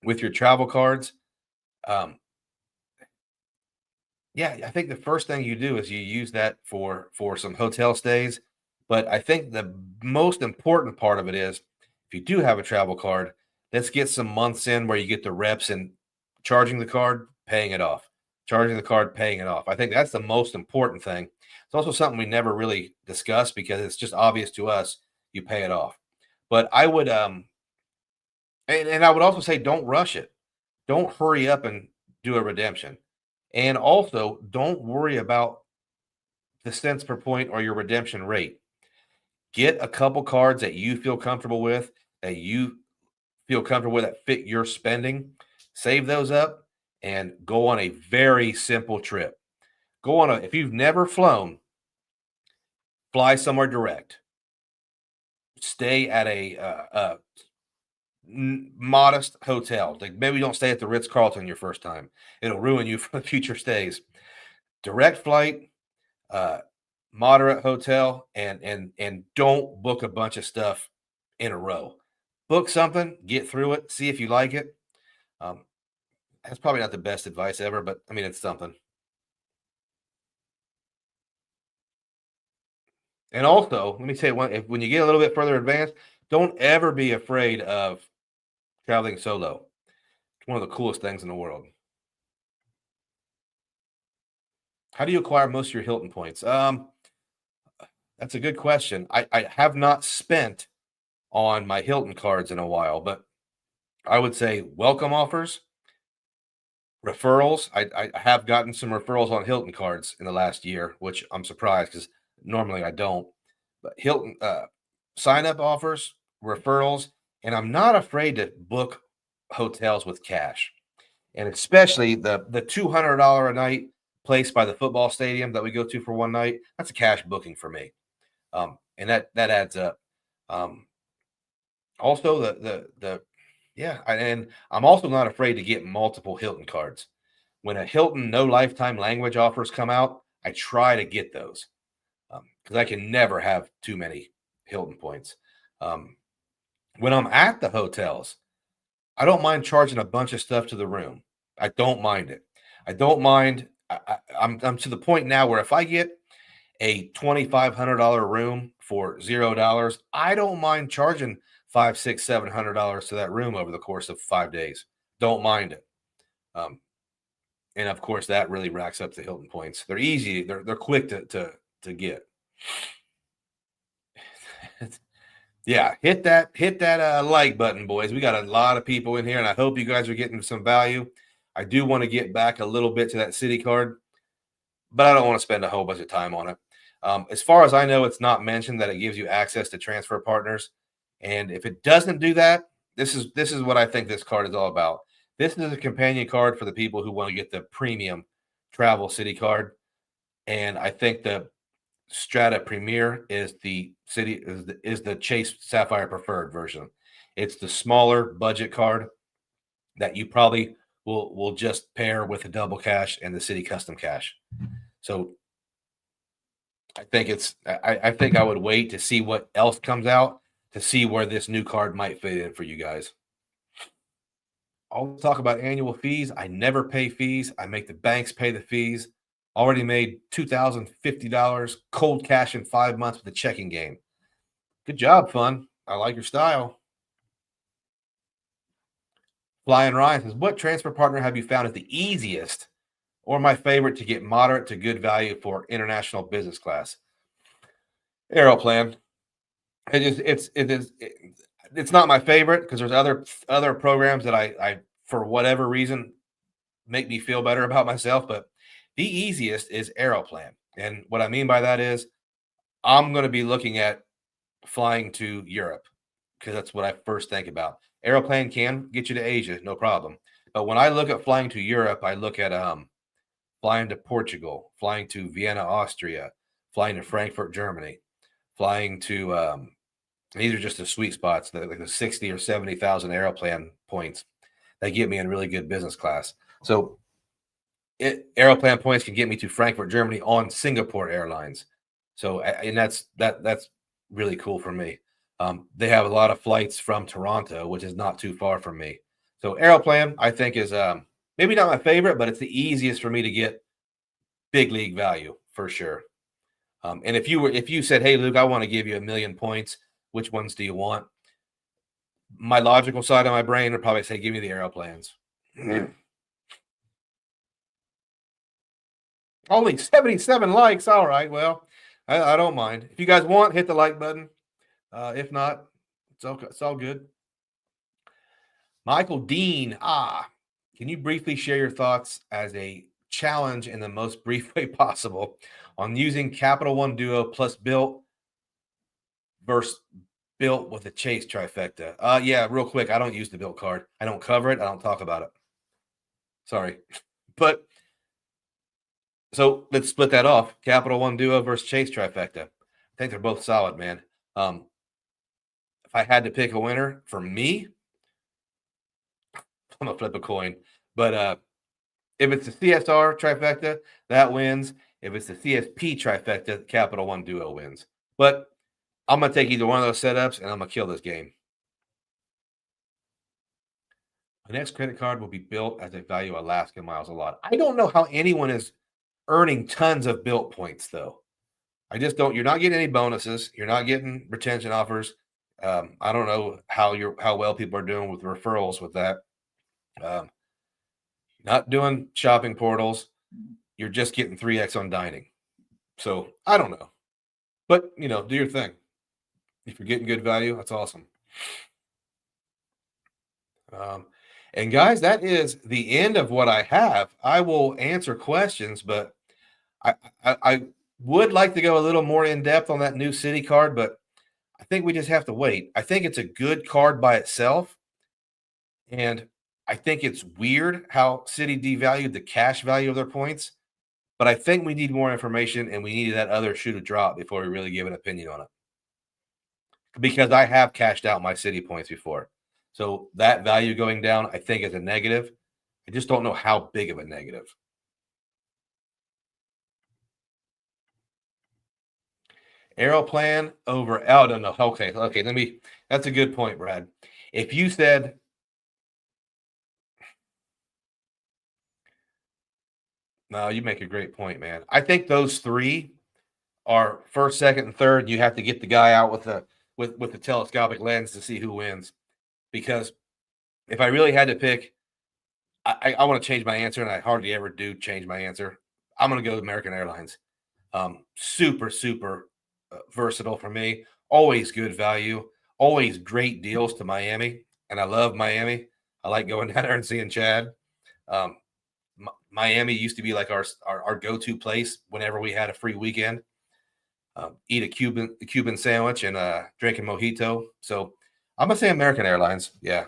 with your travel cards, um, yeah, I think the first thing you do is you use that for some hotel stays. But I think the most important part of it is if you do have a travel card, let's get some months in where you get the reps and charging the card, paying it off, charging the card, paying it off. I think that's the most important thing. It's also something we never really discuss because it's just obvious to us. You pay it off. But I would and I would also say don't rush it. Don't hurry up and do a redemption. And also don't worry about the cents per point or your redemption rate. Get a couple cards that you feel comfortable with, that fit your spending. Save those up and go on a very simple trip. If you've never flown, fly somewhere direct. Stay at a modest hotel. Like maybe don't stay at the Ritz Carlton your first time. It'll ruin you for future stays. Direct flight, moderate hotel, and don't book a bunch of stuff in a row. Book something, get through it, see if you like it. That's probably not the best advice ever, but I mean it's something. And also, let me say when you get a little bit further advanced, don't ever be afraid of traveling solo. It's one of the coolest things in the world. How do you acquire most of your Hilton points? That's a good question. I have not spent on my Hilton cards in a while, but I would say welcome offers, referrals. I have gotten some referrals on Hilton cards in the last year, which I'm surprised because normally I don't. But Hilton sign up offers, referrals, and I'm not afraid to book hotels with cash, and especially the $200 a night place by the football stadium that we go to for one night. That's a cash booking for me, and that adds up. Also, the Yeah, and I'm also not afraid to get multiple Hilton cards. When a Hilton no lifetime language offers come out, I try to get those because I can never have too many Hilton points. Um, when I'm at the hotels, I don't mind charging a bunch of stuff to the room. I don't mind it. I don't mind. I'm to the point now where if I get a $2,500 room for $0, I don't mind charging five, six, $700 to that room over the course of 5 days. Don't mind it. Um, and of course, that really racks up the Hilton points. They're easy. They're quick to get. Yeah, hit that like button, boys. We got a lot of people in here, and I hope you guys are getting some value. I do want to get back a little bit to that Citi Card, but I don't want to spend a whole bunch of time on it. As far as I know, it's not mentioned that it gives you access to transfer partners, and if it doesn't do that, this is what I think this card is all about. This is a companion card for the people who want to get the premium travel Citi Card, and I think the Strata Premier is the Chase Sapphire Preferred version. It's the smaller budget card that you probably will just pair with the double cash and the Citi Custom Cash. So I think I would wait to see what else comes out to see where this new card might fit in for you guys. I'll talk about annual fees. I never pay fees. I make the banks pay the fees. Already made $2,050 cold cash in 5 months with the checking game. Good job, Fun. I like your style. Flying Ryan says, what transfer partner have you found is the easiest or my favorite to get moderate to good value for international business class? Aeroplan. It's not my favorite because there's other programs that I for whatever reason make me feel better about myself, but the easiest is Aeroplan. And what I mean by that is I'm going to be looking at flying to Europe because that's what I first think about. Aeroplan can get you to Asia, no problem. But when I look at flying to Europe, I look at flying to Portugal, flying to Vienna, Austria, flying to Frankfurt, Germany, flying to these are just the sweet spots, like the 60 or 70,000 Aeroplan points that get me in really good business class. So Aeroplan points can get me to Frankfurt, Germany on Singapore Airlines. So, and that's really cool for me. They have a lot of flights from Toronto, which is not too far from me. So Aeroplan, I think, is maybe not my favorite, but it's the easiest for me to get big league value for sure. And if you said, "Hey, Luke, I want to give you 1,000,000 points. Which ones do you want?" My logical side of my brain would probably say, "Give me the Aeroplans." Only 77 likes. All right. Well, I don't mind. If you guys want, hit the like button. If not, it's all good. Michael Dean. Can you briefly share your thoughts as a challenge in the most brief way possible on using Capital One Duo plus Built versus Built with a Chase trifecta? Yeah, real quick. I don't use the Built card. I don't cover it. I don't talk about it. Sorry. But so let's split that off. Capital One Duo versus Chase trifecta. I think they're both solid, man. If I had to pick a winner for me, I'm gonna flip a coin. But if it's the CSR trifecta, that wins. If it's the CSP trifecta, Capital One Duo wins. But I'm gonna take either one of those setups and I'm gonna kill this game. My next credit card will be Built as I value Alaska miles a lot. I don't know how anyone is earning tons of Built points though. I just don't. You're not getting any bonuses. You're not getting retention offers. I don't know how well people are doing with referrals with that. Um, not doing shopping portals. You're just getting 3x on dining. So I don't know, but do your thing. If you're getting good value, that's awesome. And guys, that is the end of what I have. I will answer questions, but I would like to go a little more in depth on that new Citi card, but I think we just have to wait. I think it's a good card by itself. And I think it's weird how Citi devalued the cash value of their points. But I think we need more information and we need that other shoe to drop before we really give an opinion on it. Because I have cashed out my Citi points before. So that value going down, I think, is a negative. I just don't know how big of a negative. Aeroplan over. Oh, no, no. Okay, okay. Let me. That's a good point, Brad. If you said, no, you make a great point, man. I think those three are first, second, and third. You have to get the guy out with the with the telescopic lens to see who wins. Because if I really had to pick, I want to change my answer, and I hardly ever do change my answer. I'm going to go with American Airlines. Super, super versatile for me. Always good value. Always great deals to Miami, and I love Miami. I like going down there and seeing Chad. Um, Miami used to be like our go to place whenever we had a free weekend. Eat a Cuban sandwich and drink a mojito. So I'm gonna say American Airlines. Yeah.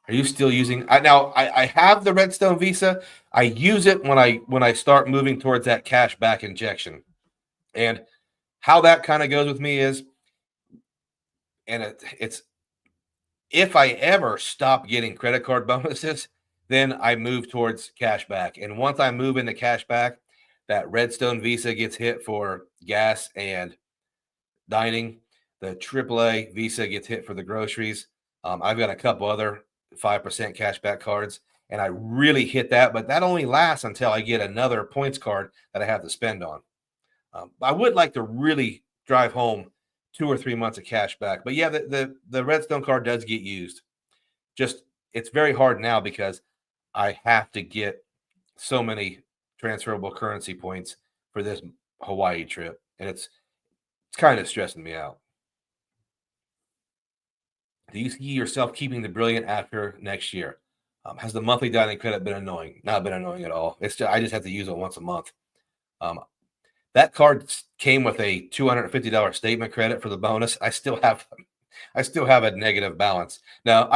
Are you still using? I have the Redstone Visa. I use it when I start moving towards that cash back injection. And how that kind of goes with me is, and it's if I ever stop getting credit card bonuses, then I move towards cash back. And once I move into cash back, that Redstone Visa gets hit for gas and dining. The AAA Visa gets hit for the groceries. I've got a couple other 5% cashback cards, and I really hit that, but that only lasts until I get another points card that I have to spend on. I would like to really drive home 2 or 3 months of cash back, but yeah, the Redstone card does get used. Just it's very hard now because I have to get so many transferable currency points for this Hawaii trip, and it's kind of stressing me out. Do you see yourself keeping the Brilliant after next year? Has the monthly dining credit been annoying? Not been annoying at all. It's just, I just have to use it once a month. Um, that card came with a $250 statement credit for the bonus. I still have a negative balance. Now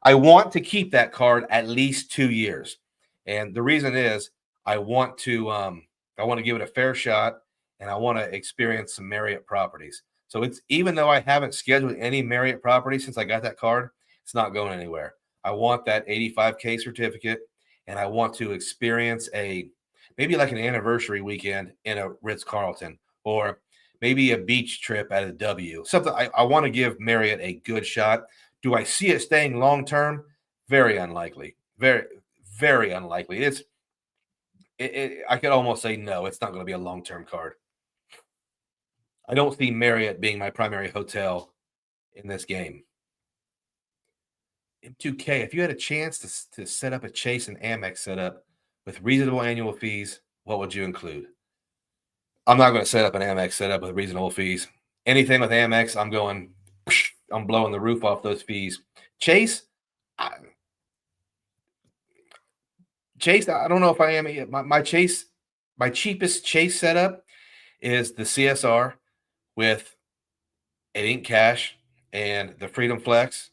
I want to keep that card at least 2 years, and the reason is I want to give it a fair shot, and I want to experience some Marriott properties. So it's even though I haven't scheduled any Marriott properties since I got that card, it's not going anywhere. I want that 85K certificate, and I want to experience a maybe like an anniversary weekend in a Ritz Carlton or maybe a beach trip at a W. Something I want to give Marriott a good shot. Do I see it staying long term? Very unlikely. Very, very unlikely. I could almost say no, it's not going to be a long term card. I don't see Marriott being my primary hotel in this game. M2K, if you had a chance to set up a Chase and Amex setup with reasonable annual fees, what would you include? I'm not going to set up an Amex setup with reasonable fees. Anything with Amex, I'm blowing the roof off those fees. Chase, I, I don't know if I am. My cheapest Chase setup is the CSR with it ain't cash and the Freedom Flex.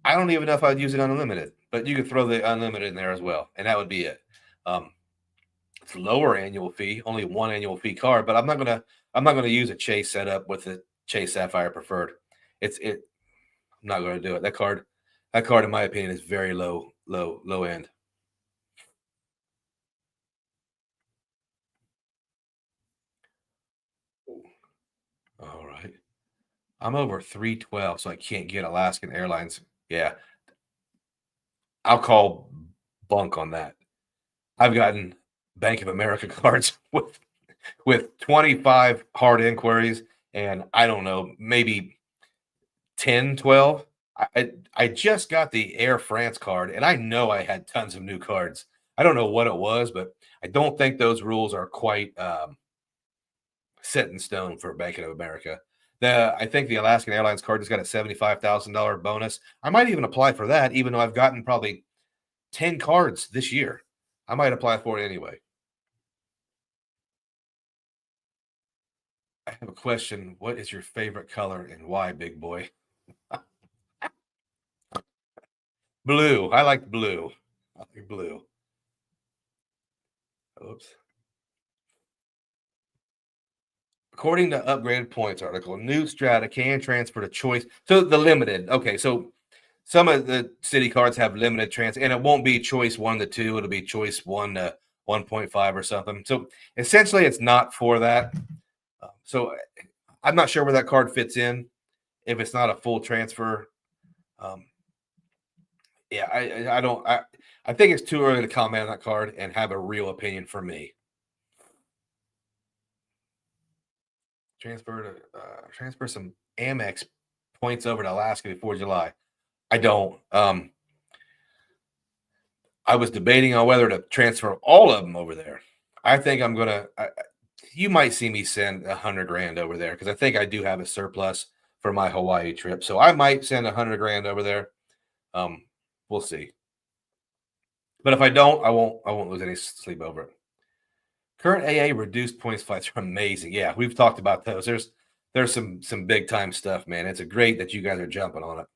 I don't even know if I'd use it unlimited, but you could throw the unlimited in there as well, and that would be it. Um, it's lower annual fee, only one annual fee card, but I'm not gonna use a Chase setup with the Chase Sapphire Preferred. I'm not gonna do it. That card, in my opinion, is very low, low, low end. All right, I'm over 312, so I can't get Alaskan Airlines. Yeah, I'll call bunk on that. I've gotten Bank of America cards with 25 hard inquiries, and I don't know, maybe 10, 12. I just got the Air France card, and I know I had tons of new cards. I don't know what it was, but I don't think those rules are quite set in stone for Bank of America. I think the Alaskan Airlines card has got a $75,000 bonus. I might even apply for that, even though I've gotten probably 10 cards this year. I might apply for it anyway. I have a question. What is your favorite color and why, big boy? Blue. I like blue. I like blue. Oops. According to Upgraded Points article, new strata can transfer to Choice. So the limited. Okay, so some of the Citi cards have limited transfer, and it won't be Choice 1 to 2. It'll be Choice 1 to 1.5 or something. So essentially, it's not for that. So I'm not sure where that card fits in if it's not a full transfer. Yeah, I think it's too early to comment on that card and have a real opinion for me. Transfer some Amex points over to Alaska before July. I don't. I was debating on whether to transfer all of them over there. I think I'm gonna. You might see me send $100,000 over there because I think I do have a surplus for my Hawaii trip, so I might send $100,000 over there. We'll see. But if I don't, I won't lose any sleep over it. Current AA reduced points fights are amazing. Yeah, we've talked about those. There's some big time stuff, man. It's a great that you guys are jumping on it.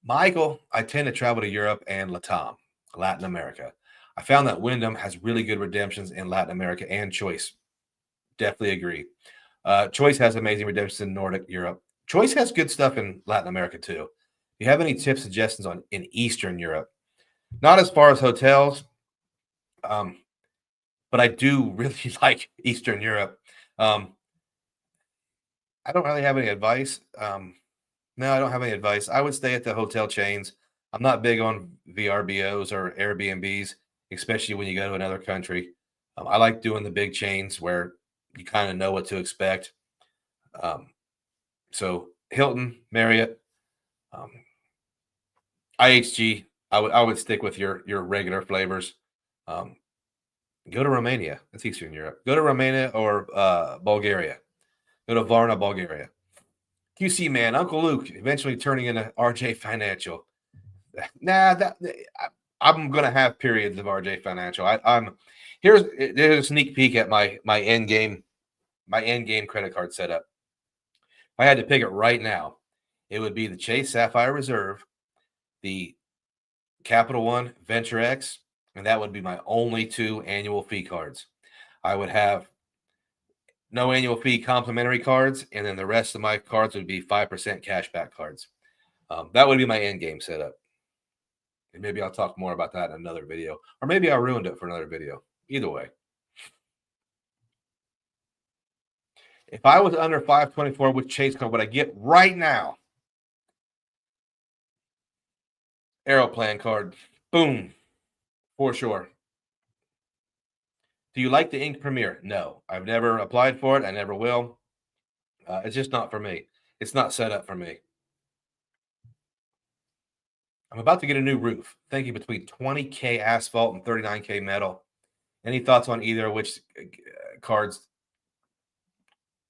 Michael, I tend to travel to Europe and Latin America. I found that Wyndham has really good redemptions in Latin America and Choice. Definitely agree. Choice has amazing redemptions in Nordic Europe. Choice has good stuff in Latin America too. Do you have any tips, suggestions in Eastern Europe? Not as far as hotels, but I do really like Eastern Europe. I don't really have any advice. No, I don't have any advice. I would stay at the hotel chains. I'm not big on VRBOs or Airbnbs, especially when you go to another country. I like doing the big chains where you kind of know what to expect. So Hilton, Marriott, IHG, I would stick with your regular flavors. Go to Romania. That's Eastern Europe. Go to Romania or Bulgaria. Go to Varna, Bulgaria. QC man, Uncle Luke eventually turning into RJ Financial. Nah, I'm gonna have periods of RJ Financial. There's a sneak peek at my end game credit card setup. If I had to pick it right now, it would be the Chase Sapphire Reserve, the Capital One Venture X, and that would be my only 2 annual fee cards. I would have no annual fee complimentary cards, and then the rest of my cards would be 5% cashback cards. That would be my end game setup. And maybe I'll talk more about that in another video, or maybe I ruined it for another video. Either way. If I was under 524 with Chase card, what I get right now, Aeroplan card, boom, for sure. Do you like the Ink Premier? No, I've never applied for it. I never will. It's just not for me. It's not set up for me. I'm about to get a new roof. Thinking between 20K asphalt and 39K metal. Any thoughts on either which cards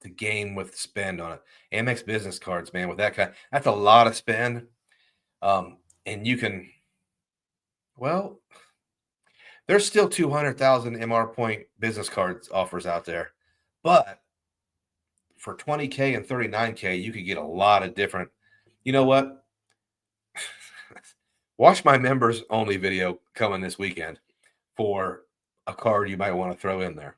to gain with spend on it? Amex business cards, man, with that kind, that's a lot of spend. And you can, well, there's still 200,000 MR point business cards offers out there, but for 20K and 39K, you could get a lot of different. You know what? Watch my members only video coming this weekend for a card you might want to throw in there.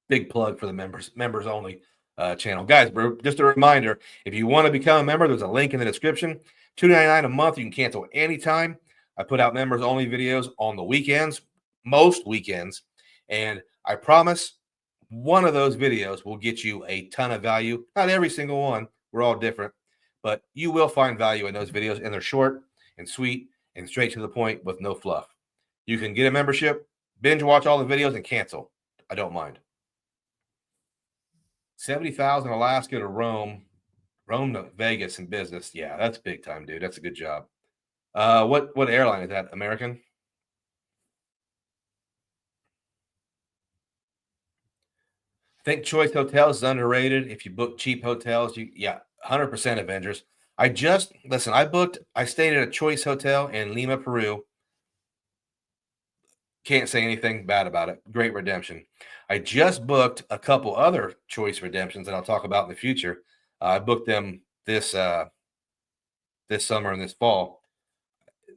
Big plug for the members only channel. Guys, just a reminder, if you want to become a member, there's a link in the description. $2.99 a month. You can cancel anytime. I put out members only videos on the weekends, most weekends, and I promise one of those videos will get you a ton of value. Not every single one. We're all different, but you will find value in those videos, and they're short and sweet and straight to the point with no fluff. You can get a membership, binge watch all the videos, and cancel. I don't mind. 70,000 Alaska to Rome to Vegas in business. Yeah, that's big time, dude. That's a good job. What airline is that? American? I think Choice Hotels is underrated. If you book cheap hotels, 100% Avengers. I stayed at a Choice Hotel in Lima, Peru. Can't say anything bad about it. Great redemption. I just booked a couple other Choice redemptions that I'll talk about in the future. I booked them this summer and this fall.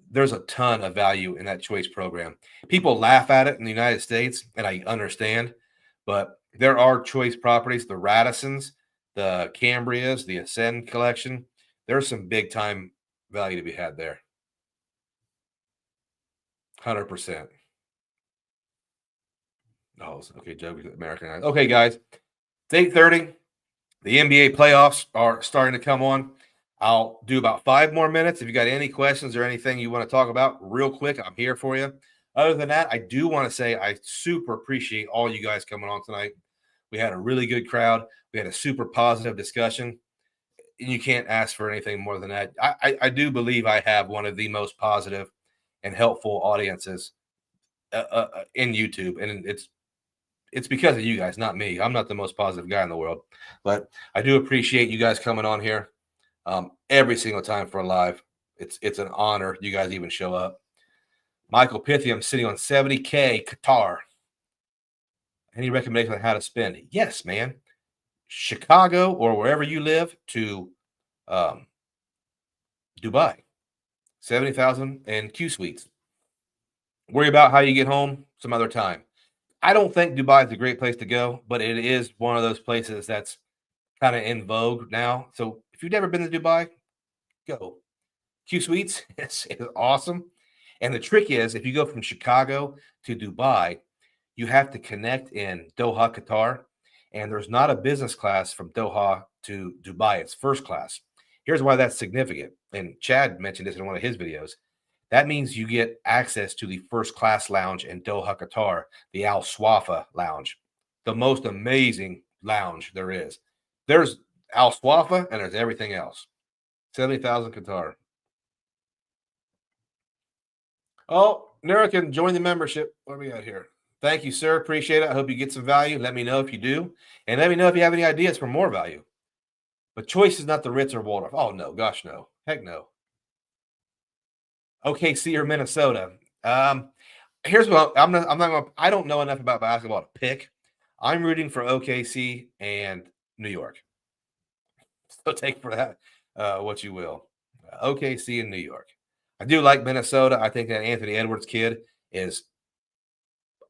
There's a ton of value in that Choice program. People laugh at it in the United States, and I understand, but there are choice properties, the Radissons, the Cambrias, the Ascend collection. There's some big time value to be had there. 100%. Oh, okay, Joe, American. Okay, guys, it's 8:30. The NBA playoffs are starting to come on. I'll do about 5 more minutes. If you got any questions or anything you want to talk about real quick, I'm here for you. Other than that, I do want to say I super appreciate all you guys coming on tonight. We had a really good crowd. We had a super positive discussion. And you can't ask for anything more than that. I do believe I have one of the most positive and helpful audiences in YouTube, and it's because of you guys, not me. I'm not the most positive guy in the world, but I do appreciate you guys coming on here every single time for a live. It's an honor you guys even show up. Michael Pythium sitting on 70K Qatar. Any recommendation on how to spend? Yes, man. Chicago or wherever you live to Dubai. 70,000 and Q suites. Worry about how you get home some other time. I don't think Dubai is a great place to go, but it is one of those places that's kind of in vogue now. So if you've never been to Dubai, go. Q Suites is awesome. And the trick is if you go from Chicago to Dubai, you have to connect in Doha, Qatar. And there's not a business class from Doha to Dubai. It's first class. Here's why that's significant. And Chad mentioned this in one of his videos. That means you get access to the first class lounge in Doha, Qatar, the Al Swafa lounge, the most amazing lounge there is. There's Al Swafa and there's everything else. 70,000 Qatar. Oh, Nurican, join the membership. What are we at here? Thank you, sir. Appreciate it. I hope you get some value. Let me know if you do. And let me know if you have any ideas for more value. But choice is not the Ritz or Waldorf. Oh, no. Gosh, no. Heck no. OKC or Minnesota. Here's what I'm not gonna, I don't know enough about basketball to pick. I'm rooting for OKC and New York. So take for that what you will. OKC and New York. I do like Minnesota. I think that Anthony Edwards kid is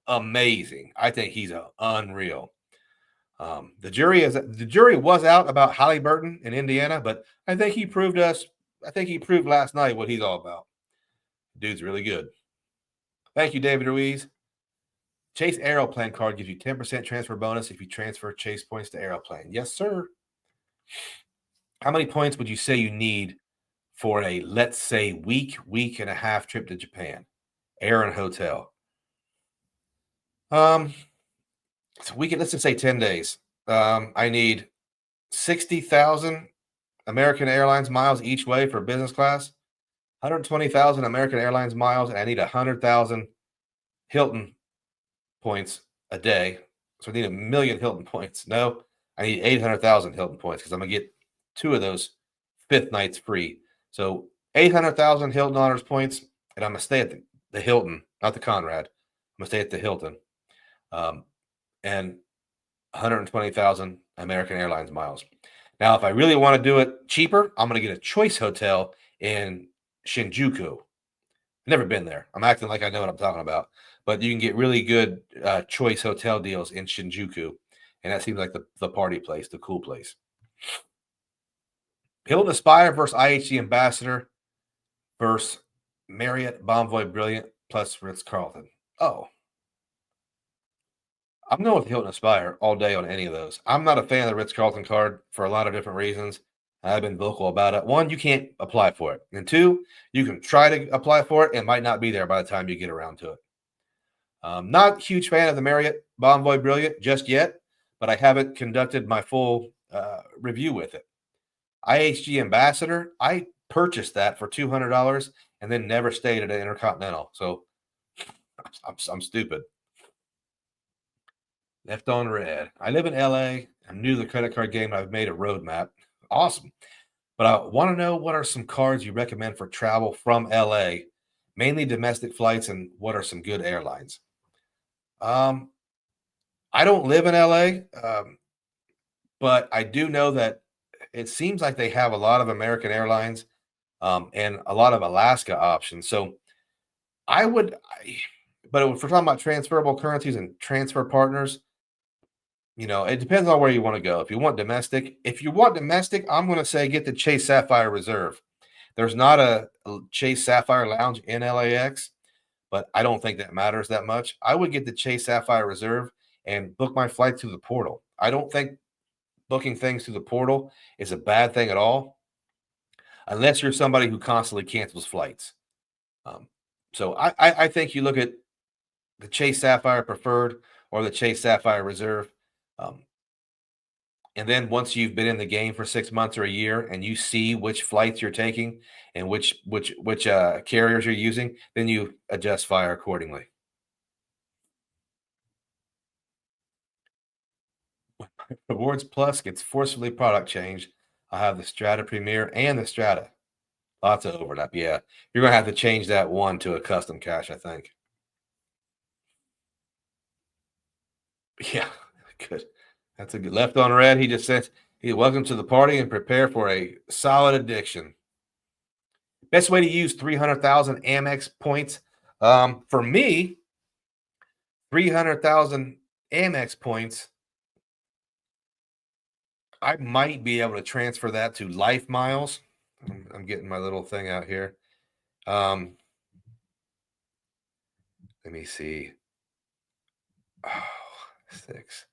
amazing. I think he's unreal. The jury was out about Halliburton in Indiana, but I think he proved last night what he's all about. Dude's really good. Thank you, David Ruiz. Chase Aeroplane card gives you 10% transfer bonus if you transfer Chase points to Aeroplane. Yes, sir. How many points would you say you need for a, let's say, week and a half trip to Japan? Air and hotel. So let's just say 10 days. I need 60,000 American Airlines miles each way for business class, 120,000 American Airlines miles, and I need 100,000 Hilton points a day. So I need 1 million Hilton points. No, I need 800,000 Hilton points because I'm going to get 2 of those 5th nights free. So 800,000 Hilton Honors points, and I'm going to stay at the Hilton, not the Conrad. I'm going to stay at the Hilton. And 120,000 American Airlines miles. Now, if I really want to do it cheaper, I'm going to get a choice hotel in Shinjuku. Never been there. I'm acting like I know what I'm talking about. But you can get really good choice hotel deals in Shinjuku. And that seems like the party place, the cool place. Hilton Aspire versus IHG Ambassador versus Marriott Bonvoy Brilliant plus Ritz-Carlton. Oh. I'm going with Hilton Aspire all day on any of those. I'm not a fan of the Ritz-Carlton card for a lot of different reasons. I've been vocal about it. 1, you can't apply for it. And 2, you can try to apply for it. It might not be there by the time you get around to it. Not a huge fan of the Marriott Bonvoy Brilliant just yet, but I haven't conducted my full review with it. IHG Ambassador, I purchased that for $200 and then never stayed at an Intercontinental. So I'm stupid. Left on red. I live in LA. I'm new to the credit card game. I've made a roadmap. Awesome. But I want to know what are some cards you recommend for travel from LA, mainly domestic flights, and what are some good airlines? I don't live in LA, but I do know that it seems like they have a lot of American Airlines and a lot of Alaska options. So but if we're talking about transferable currencies and transfer partners, It depends on where you want to go. If you want domestic, I'm going to say get the Chase Sapphire Reserve. There's not a Chase Sapphire Lounge in LAX, but I don't think that matters that much. I would get the Chase Sapphire Reserve and book my flight through the portal. I don't think booking things through the portal is a bad thing at all, unless you're somebody who constantly cancels flights. Um, so I think you look at the Chase Sapphire Preferred or the Chase Sapphire Reserve. Um, and then once you've been in the game for 6 months or a year and you see which flights you're taking and which carriers you're using, then you adjust fire accordingly. Rewards Plus gets forcefully product changed. I have the Strata Premier and the Strata. Lots of overlap. Yeah. You're going to have to change that one to a custom cache, I think. Yeah. Good. That's a good left on red. He just says, welcome to the party and prepare for a solid addiction. Best way to use 300,000 Amex points. For me, 300,000 Amex points, I might be able to transfer that to Life Miles. I'm getting my little thing out here. Let me see. Oh, 6.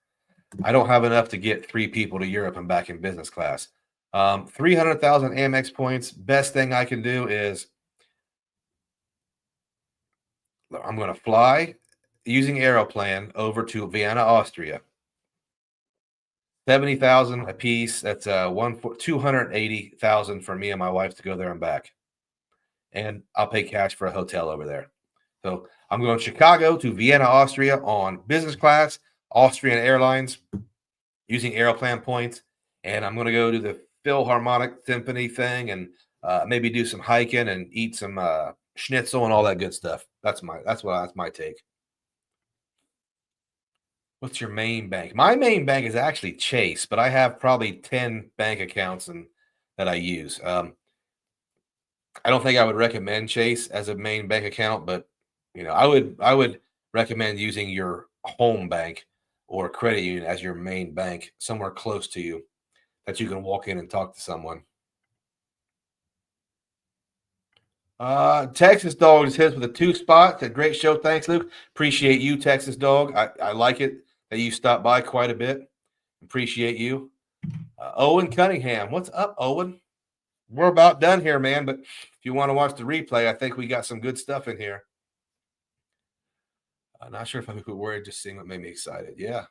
I don't have enough to get 3 people to Europe and back in business class. 300,000 Amex points. Best thing I can do is I'm going to fly using Aeroplan over to Vienna, Austria. 70,000 a piece. That's 280,000 for me and my wife to go there and back. And I'll pay cash for a hotel over there. So I'm going Chicago to Vienna, Austria on business class, Austrian Airlines, using Aeroplan points. And I'm going to go to the Philharmonic Symphony thing and maybe do some hiking and eat some schnitzel and all that good stuff. That's my take. What's your main bank? My main bank is actually Chase, but I have probably 10 bank accounts that I use. I don't think I would recommend Chase as a main bank account, but I would recommend using your home bank or credit union as your main bank somewhere close to you that you can walk in and talk to someone. Texas Dog just hits with a 2 spot. A great show. Thanks, Luke. Appreciate you, Texas Dog. I like it that you stopped by quite a bit. Appreciate you. Owen Cunningham. What's up, Owen? We're about done here, man. But if you want to watch the replay, I think we got some good stuff in here. I'm not sure if I'm worried, just seeing what made me excited. Yeah.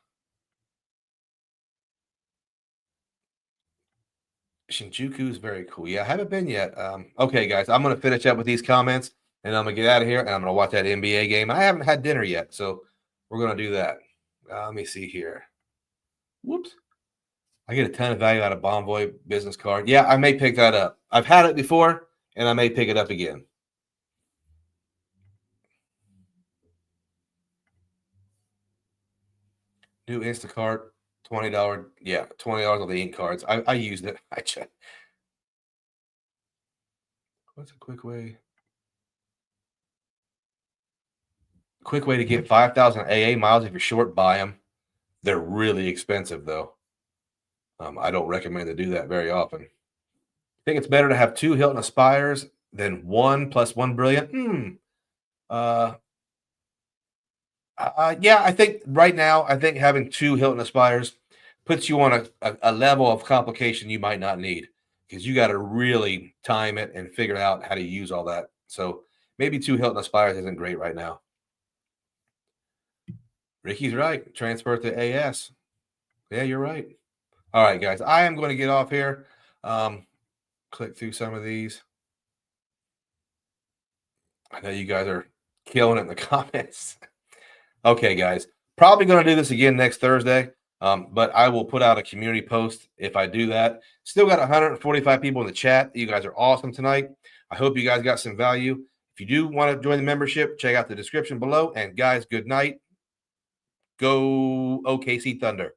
Shinjuku is very cool. Yeah, I haven't been yet. Okay, guys, I'm going to finish up with these comments, and I'm going to get out of here, and I'm going to watch that NBA game. I haven't had dinner yet, so we're going to do that. Let me see here. Whoops. I get a ton of value out of Bonvoy business card. Yeah, I may pick that up. I've had it before, and I may pick it up again. New Instacart, $20. Yeah, $20 on the ink cards. I used it. I checked. What's a quick way? Quick way to get 5,000 AA miles if you're short, buy them. They're really expensive, though. I don't recommend to do that very often. I think it's better to have 2 Hilton Aspires than 1 plus 1 Brilliant. Yeah, I think right now, having 2 Hilton Aspires puts you on a level of complication you might not need, because you got to really time it and figure out how to use all that. So maybe 2 Hilton Aspires isn't great right now. Ricky's right. Transfer to AS. Yeah, you're right. All right, guys. I am going to get off here. Click through some of these. I know you guys are killing it in the comments. Okay, guys. Probably going to do this again next Thursday, but I will put out a community post if I do that. Still got 145 people in the chat. You guys are awesome tonight. I hope you guys got some value. If you do want to join the membership, check out the description below. And, guys, good night. Go OKC Thunder.